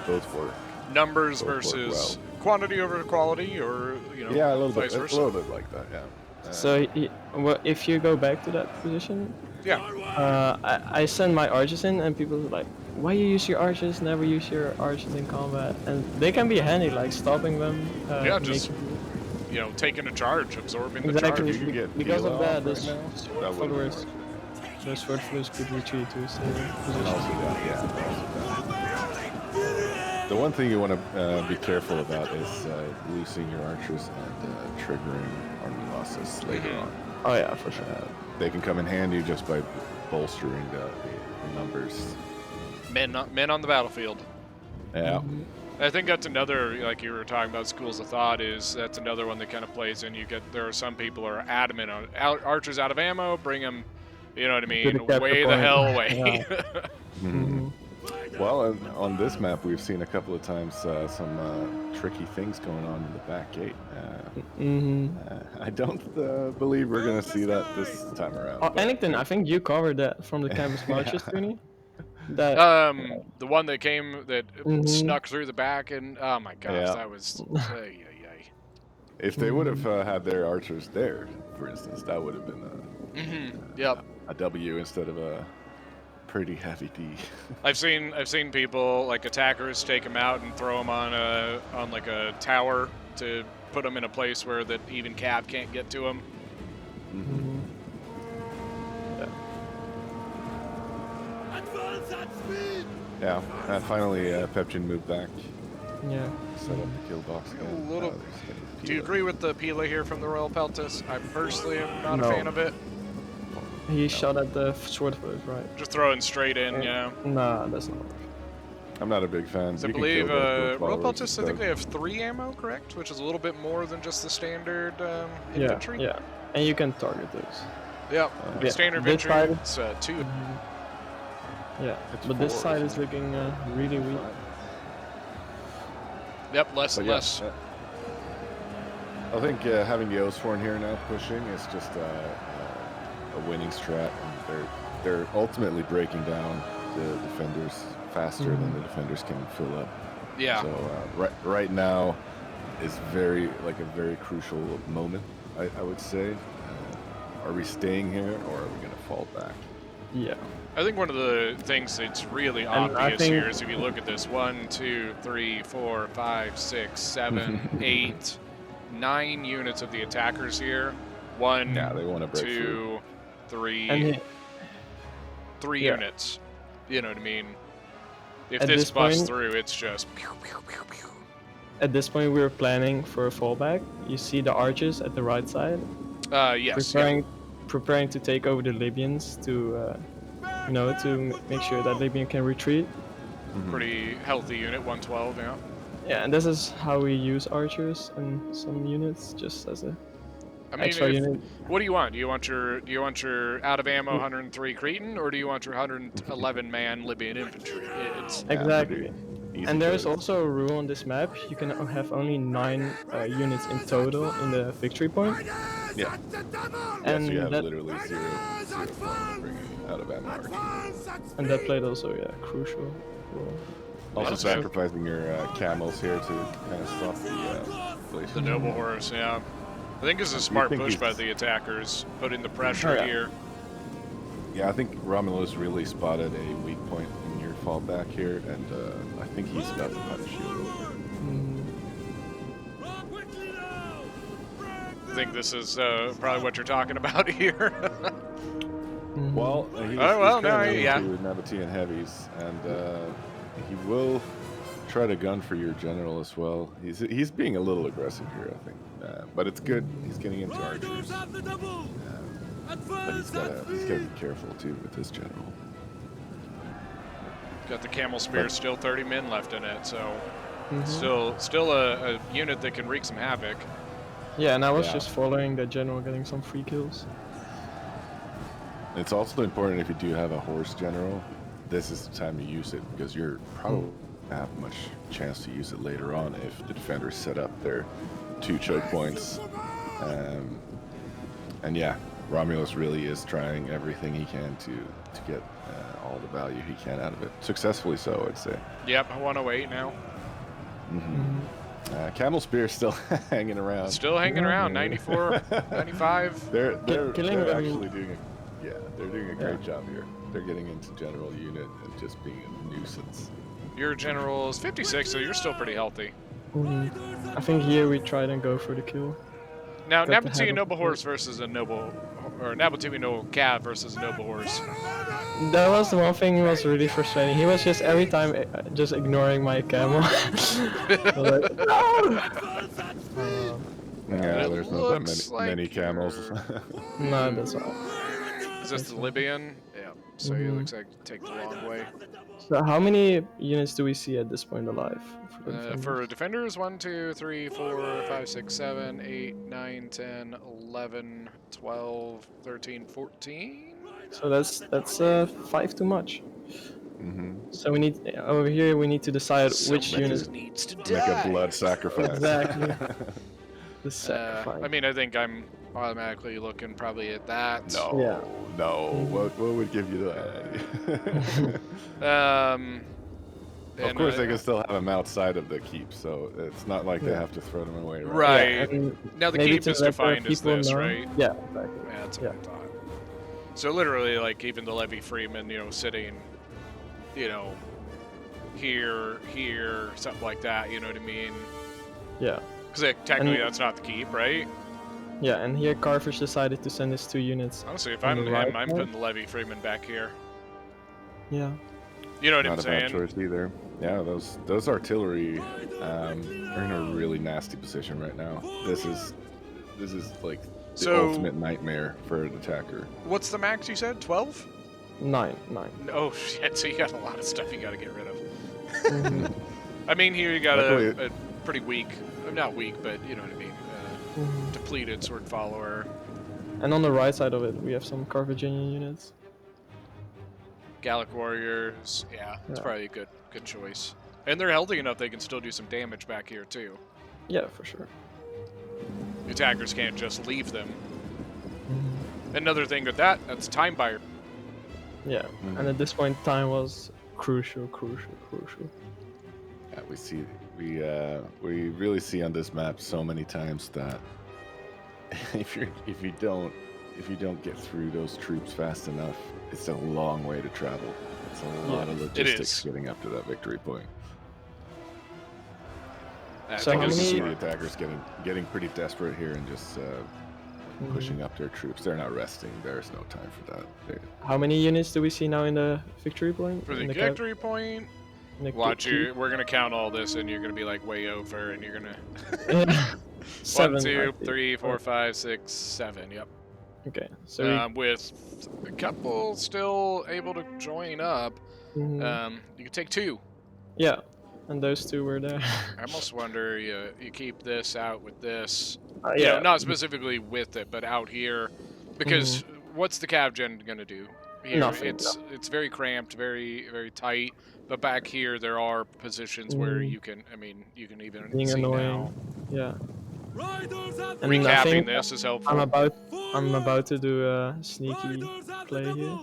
both work. Numbers Both work versus quantity over quality, or Yeah, a little vice bit, versa. a little bit like that. Yeah. So if you go back to that position, Yeah, I send my archers in, and people are like, "Why you use your archers? Never use your archers in combat." And they can be handy, like stopping them. Yeah, just making- taking a charge, absorbing the exactly. charge. You can get Because peel of that, off those right now. That sword would've followers, worked. those sword followers could retreat to a stable And position. also that, yeah. Also that. The one thing you want to be careful about is losing your archers and triggering army losses later on. Oh yeah, for sure. They can come in handy just by bolstering the numbers. Men on the battlefield. Yeah. I think that's another, like you were talking about, schools of thought. That's another one that kind of plays in. There are some people who are adamant on archers out of ammo, bring them, you know what I mean, Could've kept way the the point. hell away. Mhm. Well, on this map, we've seen a couple of times some tricky things going on in the back gate. I don't believe we're going to see that this time around. Oh, but- Ennington, I think you covered that from the campus marches, Tony. That The one that came that snuck through the back, and oh my gosh, Yeah. that was. If they would have had their archers there, for instance, that would have been Yep. a W instead of a pretty heavy D. I've seen people, like attackers, take them out and throw them on like a tower to put them in a place where that even Cav can't get to them. Advance at speed! Yeah, finally Pepchin moved back, yeah. set up the kill box again. A little- There's getting Do you Pila. agree with the Pila here from the Royal Peltas? I personally am not No. a fan of it. He shot at the sword followers, right? Just throwing straight in, yeah. Nah, that's not. I'm not a big fan. So I You can believe kill those Royal followers Peltas, I think instead. they have 3 ammo, correct? Which is a little bit more than just the standard infantry. Yeah, and you can target those. Yeah, Yeah, standard this infantry, side- it's 2. Yeah, It's but this 4, side is isn't it? looking really weak. Yep, less But and yeah, less. I think having the Oathsworn here now pushing is just a winning strat. And they're ultimately breaking down the defenders faster than the defenders can fill up. Yeah. So right now is a very crucial moment. I would say. Are we staying here or are we going to fall back? Yeah. I think one of the things that's really And I obvious think- here is if you look at this 1, 2, 3, 4, 5, 6, 7, 8, 9 units of the attackers here. 1, Yeah, they want to break 2, through. 3, And he, 3 yeah. units. You know what I mean? If At this this busts point- through, it's just pew, pew, pew, pew. At this point, we were planning for a fallback. You see the archers at the right side, Yes. preparing to take over the Libyans to, make sure that Libyan can retreat. Pretty healthy unit, 112, yeah. Yeah, and this is how we use archers and some units just as a I mean, extra unit. what do you want? Do you want your out of ammo 103 Cretan, or do you want your 111 man Libyan infantry? It's Exactly. Easy And there's choice. also a rule on this map. You can have only 9 units in total in the victory point. Yeah. And so you have that, literally zero points bringing out of ammo archers. and that played also crucial role. Also That's sacrificing your camels here to kind of stop the inflation. the noble horse, yeah. I think it's a smart think push he's- by the attackers, putting the pressure Oh, yeah. here. Yeah, I think Romulus really spotted a weak point in your fallback here, and I think he's about to punish you a little bit. Mm, I think this is probably what you're talking about here. mhm. Well, he's well, no, currently yeah. into Nabatean heavies, and he will try to gun for your general as well. He's being a little aggressive here, I think, but it's good. He's getting into archers, but he's gotta be careful too with his general. Got the camel spear, But- still 30 men left in it, so Mhm. still a unit that can wreak some havoc. Yeah, and I was Yeah. just following the general, getting some free kills. It's also important if you do have a horse general, this is the time to use it because you're probably not have much chance to use it later on if the defenders set up their 2 choke points. And yeah, Romulus really is trying everything he can to get all the value he can out of it. Successfully so, I'd say. Yep, 108 now. Camel Spear still hanging around. Still hanging around, 94, 95. They're killing them- actually doing they're doing a great job here. They're getting into general unit and just being a nuisance. Your general is 56, so you're still pretty healthy. Mhm. I think here we try and go for the kill. Now, Got the Nabatean head Noble of- Horse versus a Noble, or Nabatean Noble Cav versus a Noble Horse. That was the one thing was really frustrating. He was just every time just ignoring my camel. I was like, no! Yeah, it there's not that looks many like camels. No, that's all. Is this the Libyan? Yeah, so it looks like you take the long way. So how many units do we see at this point alive? For the For defenders? defenders, 1, 2, 3, 4, 5, 6, 7, 8, 9, 10, 11, 12, 13, 14. So that's 5 too much. hmm So we need over here we need to decide which Somebody unit. needs to Make die. a blood sacrifice. Exactly. The sacrifice. I mean, I think I'm automatically looking probably at that. No, Yeah. no. What would give you that? Of And, course, they can still have them outside of the keep, so it's not like they have to throw them away. Right. Yeah, and Now the maybe keep to is let the defined as people this, know. right? Yeah, exactly. Yeah, that's Yeah. what I thought. So literally, like even the Levy Freeman, sitting, here, something like that. You know what I mean? Yeah. Because technically And- that's not the keep, right? Yeah, and here Carfish decided to send his 2 units. Honestly, if On I'm the him, right I'm side? putting the Levy Freeman back here. Yeah. You know what Not I'm a bad saying? choice either. Yeah, those artillery are in a really nasty position right now. This is like the So- ultimate nightmare for an attacker. What's the max you said? 12? 9. Oh shit! So you got a lot of stuff you got to get rid of. Mhm. I mean, here you got Luckily- a pretty weak, not weak, but you know what I mean. Mhm. Depleted sword follower. And on the right side of it, we have some Carthaginian units. Gallic warriors. Yeah, it's Yeah. probably a good choice. And they're healthy enough; they can still do some damage back here too. Yeah, for sure. The attackers can't just leave them. Mhm. Another thing with that's time buyer. Yeah, Mhm. and at this point, time was crucial. Yeah, we really see on this map so many times that if you if you don't get through those troops fast enough, it's a long way to travel. It's a lot of is. logistics getting up to that victory point. I So think how it's You see many- the attackers getting pretty desperate here and just pushing up their troops. They're not resting. There's no time for that. How many units do we see now in the victory point? for the in the victory point. in the Watch queue? you. We're gonna count all this, and you're gonna be like way over, and you're gonna. Yeah. 7, 1, 2, I think. 3, 4, 5, 6, 7. Yep. Okay, so we, With a couple still able to join up, mhm. you can take 2. Yeah, and those 2 were there. I almost wonder you keep this out with this. Yeah, You know, not specifically with it, but out here, because what's the cav gen gonna do? Here, Nothing, it's very cramped, very tight. But back here, there are positions where Mhm. you can. I mean, you can even Being see annoying. now. Yeah. Riders at And I Recapping think this is helpful. I'm about to do a sneaky play here.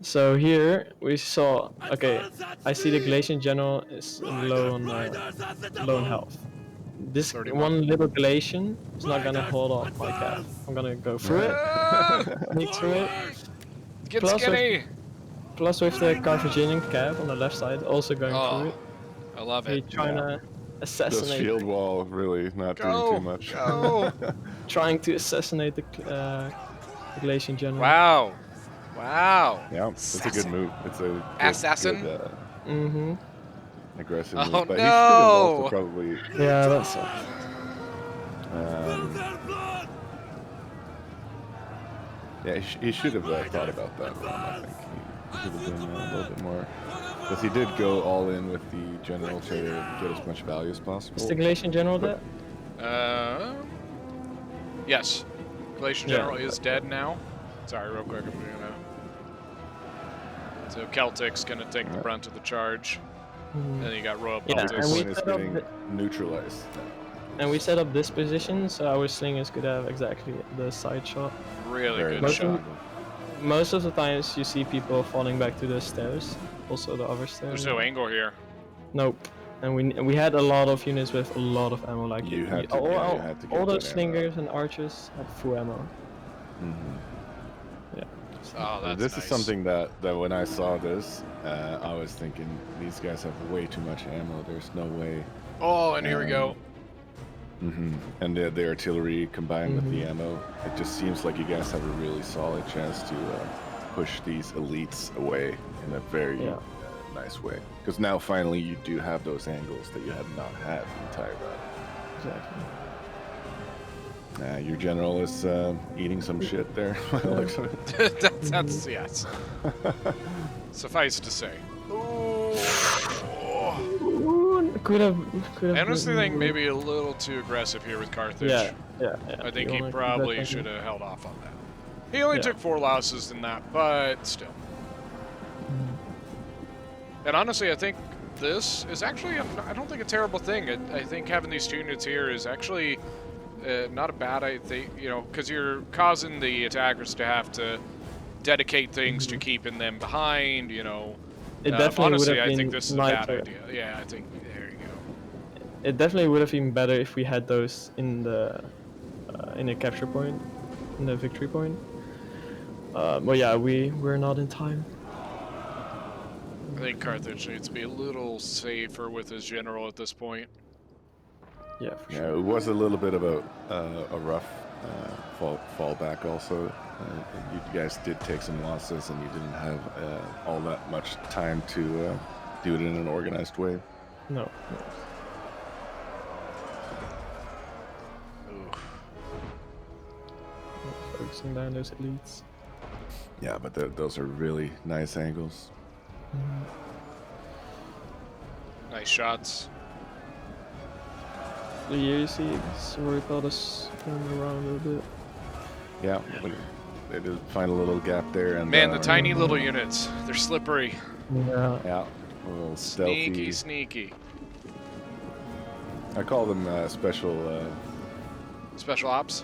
So here we saw. Okay, I see the Galatian general is low on health. This 31. one little Galatian is not gonna hold off my cav. I'm gonna go through it, Ah, sneak through it. get Plus skinny! Plus with the Carthaginian cav on the left side, also going through it. I love He it. trying to Those assassinate, shield wall really not doing Go, too much. go. trying to assassinate the Galatian general. Wow. Wow. Yeah, it's a good move. It's a good, Assassin? good, Mm-hmm. aggressive Oh, move. But he should no. have also probably. Yeah, that's it. Yeah, he should have thought about that. I think he should have been a little bit more. Because he did go all in with the general to get as much value as possible. Is the Galatian general dead? Yes. Galatian Yeah. General is dead now. Sorry, real quick. I'm gonna. So Celtic's gonna take the brunt of the charge. Mhm. And then you got Royal Yeah, Baltics. and we One is set up getting neutralized. And we set up this position, so our slingers could have exactly the side shot. Really Very good much shot. Most of the times you see people falling back to the stairs, also the other stairs. There's no angle here. Nope. And we had a lot of units with a lot of ammo, like You had to- all, yeah, you had to all get those that ammo. slingers and archers had full ammo. Mhm. Yeah. Oh, that's This nice. is something that when I saw this, I was thinking these guys have way too much ammo. There's no way. Oh, and here we go. And the artillery combined with the Mhm. ammo, it just seems like you guys have a really solid chance to push these elites away in a very Yeah. nice way. Because now finally you do have those angles that you have not had the entire battle. Exactly. Your general is eating some shit there. by the looks of it. That's yes. Suffice to say. Ooh. Ooh, could have. I honestly think maybe a little too aggressive here with Carthage. Yeah. I think You he wanna keep that probably thinking. should have held off on that. He only Yeah. took 4 losses in that, but still. And honestly, I think this is actually, I don't think a terrible thing. I think having these 2 units here is actually not a bad idea, you know, because you're causing the attackers to have to dedicate things to keeping them behind, you know. It definitely honestly, would have I been think this is a bad nicer. idea. Yeah, I think, there you go. It definitely would have been better if we had those in the capture point, in the victory point. But yeah, we're not in time. I think Carthage needs to be a little safer with his general at this point. Yeah, for Yeah, sure. it was a little bit of a rough fallback also. You guys did take some losses and you didn't have all that much time to do it in an organized way. No. Ooh. Focusing down those elites. Yeah, but those are really nice angles. Nice shots. So here you see Royal Baltics going around a little bit. Yeah, but they did find a little gap there. And Man, the tiny little units, they're slippery. Yeah. Yeah, a little stealthy. Sneaky, sneaky. I call them special. Special ops.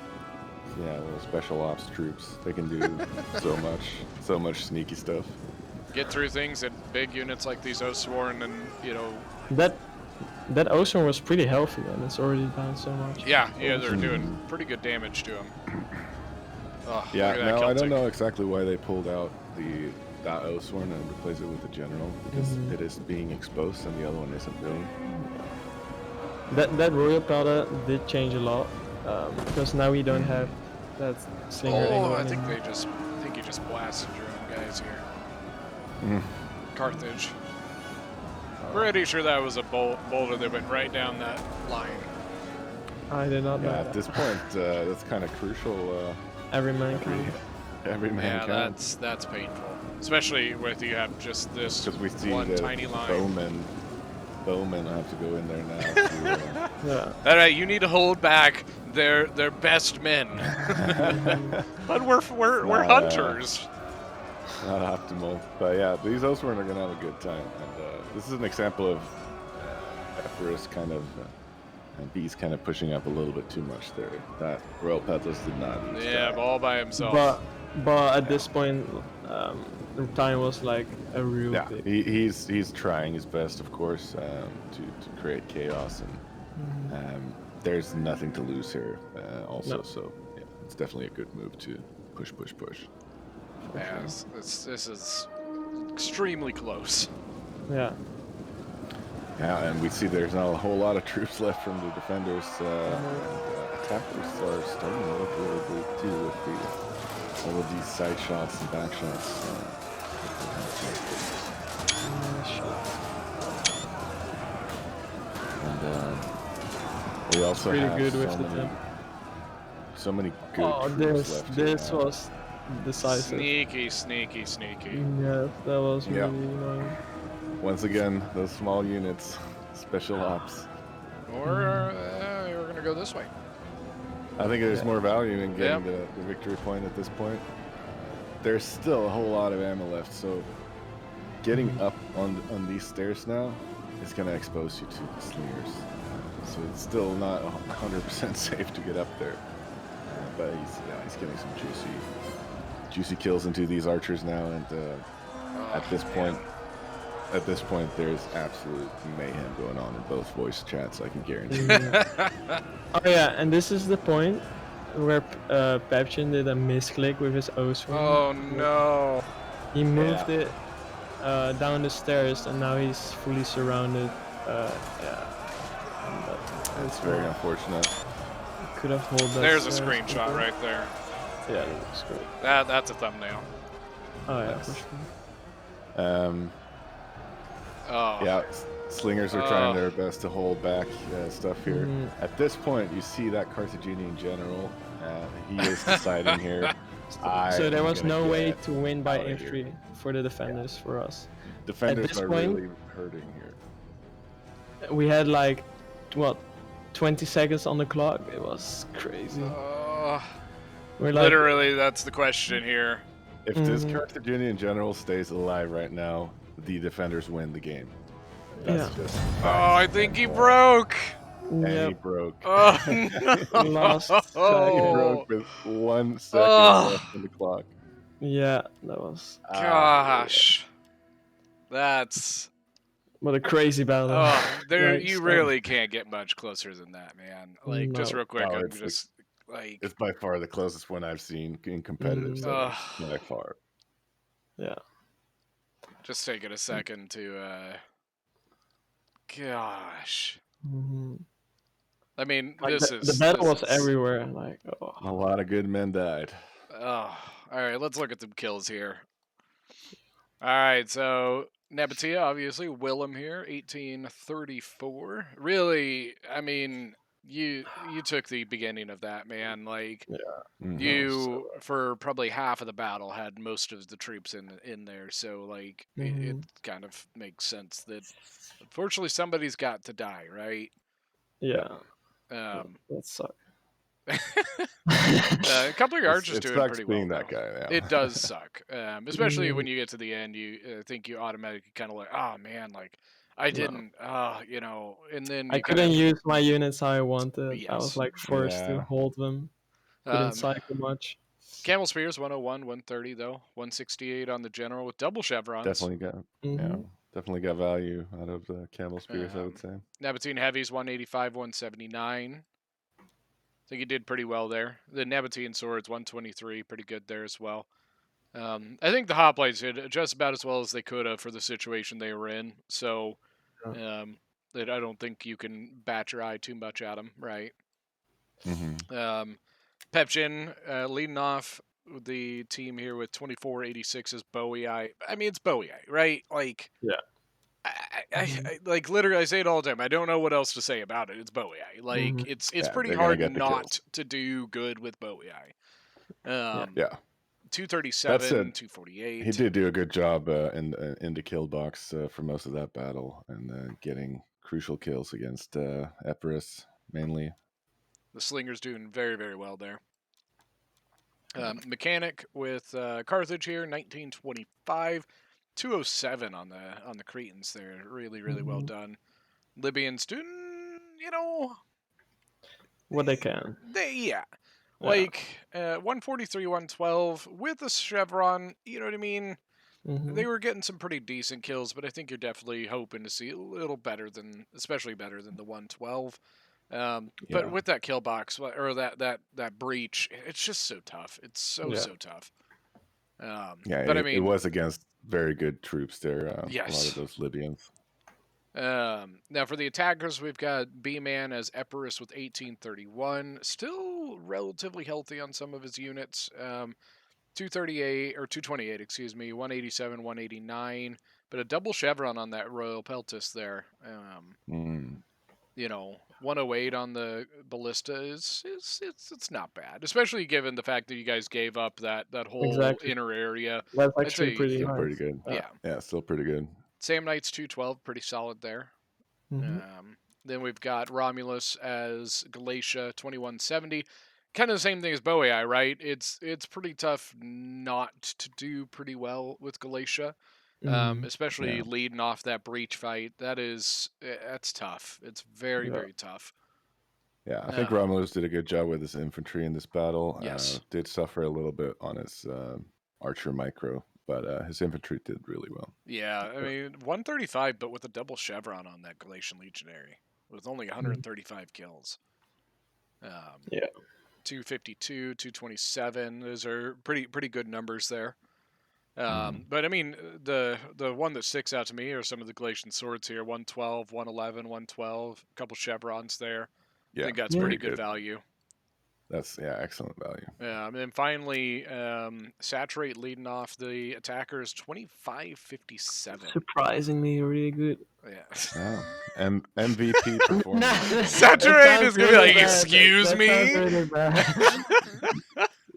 Yeah, little special ops troops. They can do so much sneaky stuff. Get through things that big units like these Oathsworn and, you know, That Ocean was pretty healthy and it's already down so much. yeah, they're doing pretty good damage to them. Oh, Yeah, look at that no, I don't Celtic. know exactly why they pulled out the Oathsworn and replaced it with the General, because it is being exposed and the other one isn't really. That Royal Powder did change a lot, because now we don't have that slinger Oh, angle I think anymore. I think you just blasted your own guys here. Mm. Carthage. Pretty sure that was a boulder that went right down that line. I did not know Yeah, at that. this point, that's kind of crucial. Every man Every, counts. every man Yeah, counts. that's painful, especially with you have just this Because we see one that tiny line. Bowmen have to go in there now. To, Yeah. All right, you need to hold back their best men. But we're hunters. not optimal, but yeah, these Oathsworn are gonna have a good time, and this is an example of Epirus kind of and Beast kind of pushing up a little bit too much there. That Royal Petalus did not. Need to Yeah, die. all by himself. But at this point, the time was like a real Yeah, big. he's trying his best, of course, to create chaos, and there's nothing to lose here. Also, No. so yeah, it's definitely a good move to push. Yeah, this is extremely close. Yeah. Yeah, and we see there's not a whole lot of troops left from the defenders. Attackers are starting to look really bleak too with all of these side shots and back shots. And we also Pretty have good with so the many, temp. so many good Oh, troops left. here this now. was decisive. Sneaky. Yeah, that was Yeah. really annoying. Once again, those small units, special ops. Or we're gonna go this way. I think there's more value in getting Yep. the victory point at this point. There's still a whole lot of ammo left, so getting up on these stairs now is going to expose you to the slingers. So it's still not 100% safe to get up there. But he's getting some juicy kills into these archers now, and at this point, there's absolute mayhem going on in both voice chats. I can guarantee. Oh yeah, and this is the point where Pepchin did a misclick with his Oathsworn. Oh no. He moved it down the stairs, and now he's fully surrounded. Yeah. It's very unfortunate. Could have hold that. There's a stairs screenshot quicker. right there. Yeah, that looks great. That's a thumbnail. Oh yeah, Nice. for sure. Oh. Yeah, slingers are trying their best to hold back stuff here. Mhm. At this point, you see that Carthaginian general. He is deciding here. So there was no way get to win by outta here. infantry for the defenders for us. Defenders this are point- really hurting here. We had like, what, 20 seconds on the clock. It was crazy. We're like, Literally, that's the question here. If this Mhm. Carthaginian general stays alive right now, the defenders win the game. That's Yeah. just Oh, I think he broke. and he yep, broke. Oh no. Last He second. broke with 1 second Oh. left on the clock. Yeah, that was Gosh. That's what a crazy battle. there Right, you so- really can't get much closer than that, man. Like just No. real quick, No, I'm it's just like It's by far the closest one I've seen in competitive Mhm. settings. By far. Yeah. just taking a second to gosh. Mhm. I mean, Like, this the is battle this was is- everywhere. Like, oh. A lot of good men died. Oh, all right. Let's look at the kills here. All right, so Nabatea, obviously, Willem here, 1834. Really, I mean, you took the beginning of that, man. Like Mhm. you, for probably half of the battle, had most of the troops in there. So like, it Mhm. kind of makes sense that unfortunately somebody's got to die, right? Yeah, Um, that sucked. a couple of your archers It doing sucks pretty being well. that though. guy. Yeah. It does suck, especially when you get to the end. You think you automatically kind of like, oh man, like I didn't, you know, and then I you couldn't kinda, use my units how I wanted. I Yes. was like forced to Yeah. hold them. Couldn't um, cycle much. Camel Spears 101, 130 though, 168 on the general with double chevrons. Definitely got Mhm. definitely got value out of the camel spears, I would say. Nabatean Heavies 185, 179. think he did pretty well there. The Nabatean Swords, 123, pretty good there as well. I think the Hoplites did just about as well as they could have for the situation they were in. So, that I don't think you can bat your eye too much at them, right? Mm-hmm. Pepchin leading off the team here with 2486 is Bowie. I mean, it's Bowie, right? Like, Yeah. I like literally I say it all the time. I don't know what else to say about it. It's Bowie. Like, Mhm. it's Yeah, pretty they're gonna hard get the not kills. to do good with Bowie. Yeah. 237, That said, 248. he did do a good job in the kill box for most of that battle, and getting crucial kills against Epirus mainly. The Slinger's doing very, very well there. Mechanic with Carthage here, 1925, 207 on the Cretans there. Really, really well done. Libyans doing, What they can. yeah. Like 143, 112 with a chevron. You know what I mean? Mhm. They were getting some pretty decent kills, but I think you're definitely hoping to see a little better than, especially better than the 112. But Yeah. with that kill box or that breach, it's just so tough. It's so tough. Yeah, but it, I mean, it was against very good troops there. A lot Yes. of those Libyans. Now for the attackers, we've got B-Man as Epirus with 1831, still relatively healthy on some of his units. 238 or 228, excuse me, 187, 189, but a double chevron on that Royal Peltis there. 108 on the ballista is it's not bad, especially given the fact that you guys gave up that whole Exactly. inner area. That's I'd actually say pretty Still nice. pretty good. Yeah. Still pretty good. Sam Knight's 212, pretty solid there. Mhm. Then we've got Romulus as Galatia 2170. Kind of the same thing as Bowie, right? It's pretty tough not to do pretty well with Galatia, Mhm. especially Yeah. leading off that breach fight. That's tough. It's very, Yeah. very tough. Yeah, I think Romulus did a good job with his infantry in this battle. Yes. Did suffer a little bit on his archer micro, but his infantry did really well. Yeah, I mean 135, but with a double chevron on that Galatian legionary with only 135 kills. Yeah. 252, 227. Those are pretty good numbers there. But I mean, the one that sticks out to me are some of the Galatian swords here: 112, 111, 112, a couple chevrons there. Yeah, I think that's Yeah. pretty good value. That's excellent value. And then finally, Saturate leading off the attackers 2557. Surprisingly, really good. Yeah. MVP performance. Saturate is gonna be like, bad. excuse That me? sounds really bad.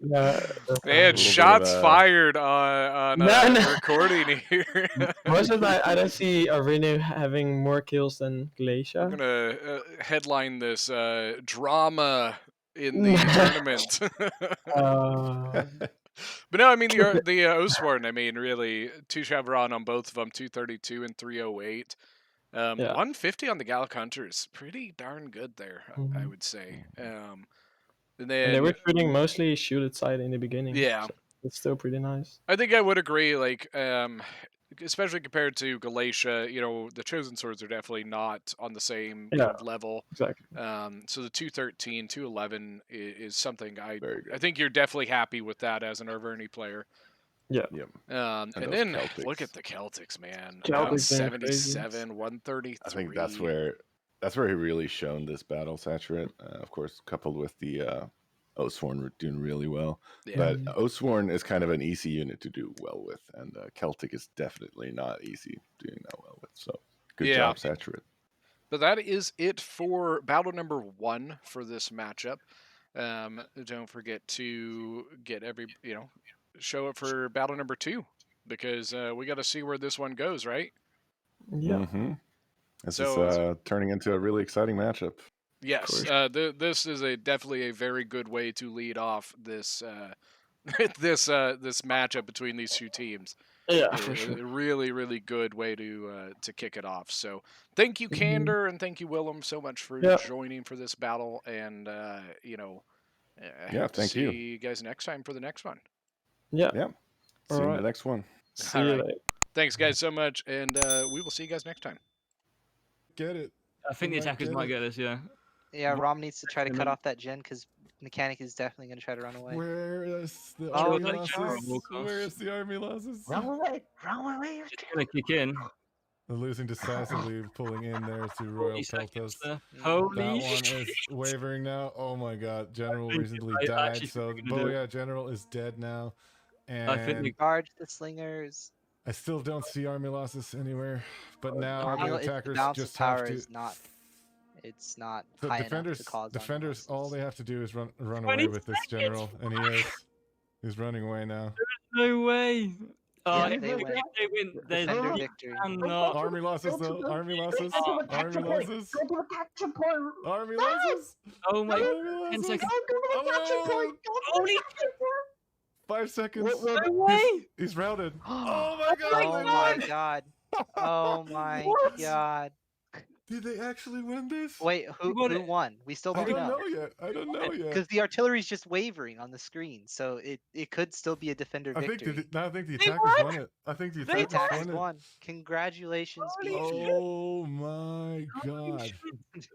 Yeah, They had little bit shots of, fired on recording here. Wasn't I don't see Arena having more kills than We're Glacier. gonna headline this drama in the tournament. But no, I mean the Osworn. I mean, really, 2 chevron on both of them, 232 and 308. 150 on the Gallic Hunters, pretty darn good there, I would say. And then they were shooting mostly shielded side in the beginning. Yeah. So it's still pretty nice. I think I would agree, like, especially compared to Galatia, the Chosen Swords are definitely not on the same kind of level. Exactly. So the 213, 211 is something I Very good. think you're definitely happy with that as an Arverni player. Yeah. Yep. And those then Celtics. look at the Celtics, man. Celtics been 177, 133. I think that's where he really shone this battle, Saturate. Of course, coupled with the Oathsworn doing really well. Yeah. But Oathsworn is kind of an easy unit to do well with, and Celtic is definitely not easy doing that well with. So good job, Saturate. But that is it for battle number 1 for this matchup. Don't forget to get show up for battle number 2, because we got to see where this one goes, right? Yeah. Mm-hmm. This is turning into a really exciting matchup. Yes, this is definitely a very good way to lead off this this matchup between these two teams. Yeah, for sure. A really, really good way to kick it off. So thank you, Candor, and thank you, Willem, so much for joining for this battle. And thank see you. you guys next time for the next one. Yeah. See you in the next one. See you later. Thanks, guys, so much, and we will see you guys next time. Get it. I think the attackers might get this, yeah. Yeah, Rom needs to try to cut off that gen because mechanic is definitely gonna try to run away. Where is the Oh, army no, losses? General, Where is the army losses? Run away! Run away! It's gonna kick in. They're losing decisively, pulling in there to Royal 40 seconds Peltas. there. Mm. Holy That one shit. is wavering now. Oh my god, General think recently I died, actually so think we're gonna do Booyah General is dead now. And I think they- Charge the slingers. I still don't see army losses anywhere. But now Army, the the attackers balance just of power have to. is not. It's not The high defenders, enough to cause. defenders, all they have to do is run 20 away with this general, and he is. He's running away now. No way. Oh, Yeah, if they they win. win, there's Defender you victory. cannot. Army losses though. Army losses. Go to the Army capture point! losses. Go to the capture point! Army losses. Oh my. Army 10 losses. seconds. Go to the capture Oh, point! Go to Holy the capture point! 5 seconds. No way. He's routed. Oh my god. Oh my god. Oh my What? god. Did they actually win this? Wait, who won who it. won? We still I don't don't know. know yet. I don't know yet. Because the artillery's just wavering on the screen, so it could still be a defender I think victory. the They attackers won it. I think the The attackers attackers won it. won. Congratulations, BG. Oh my god. shit.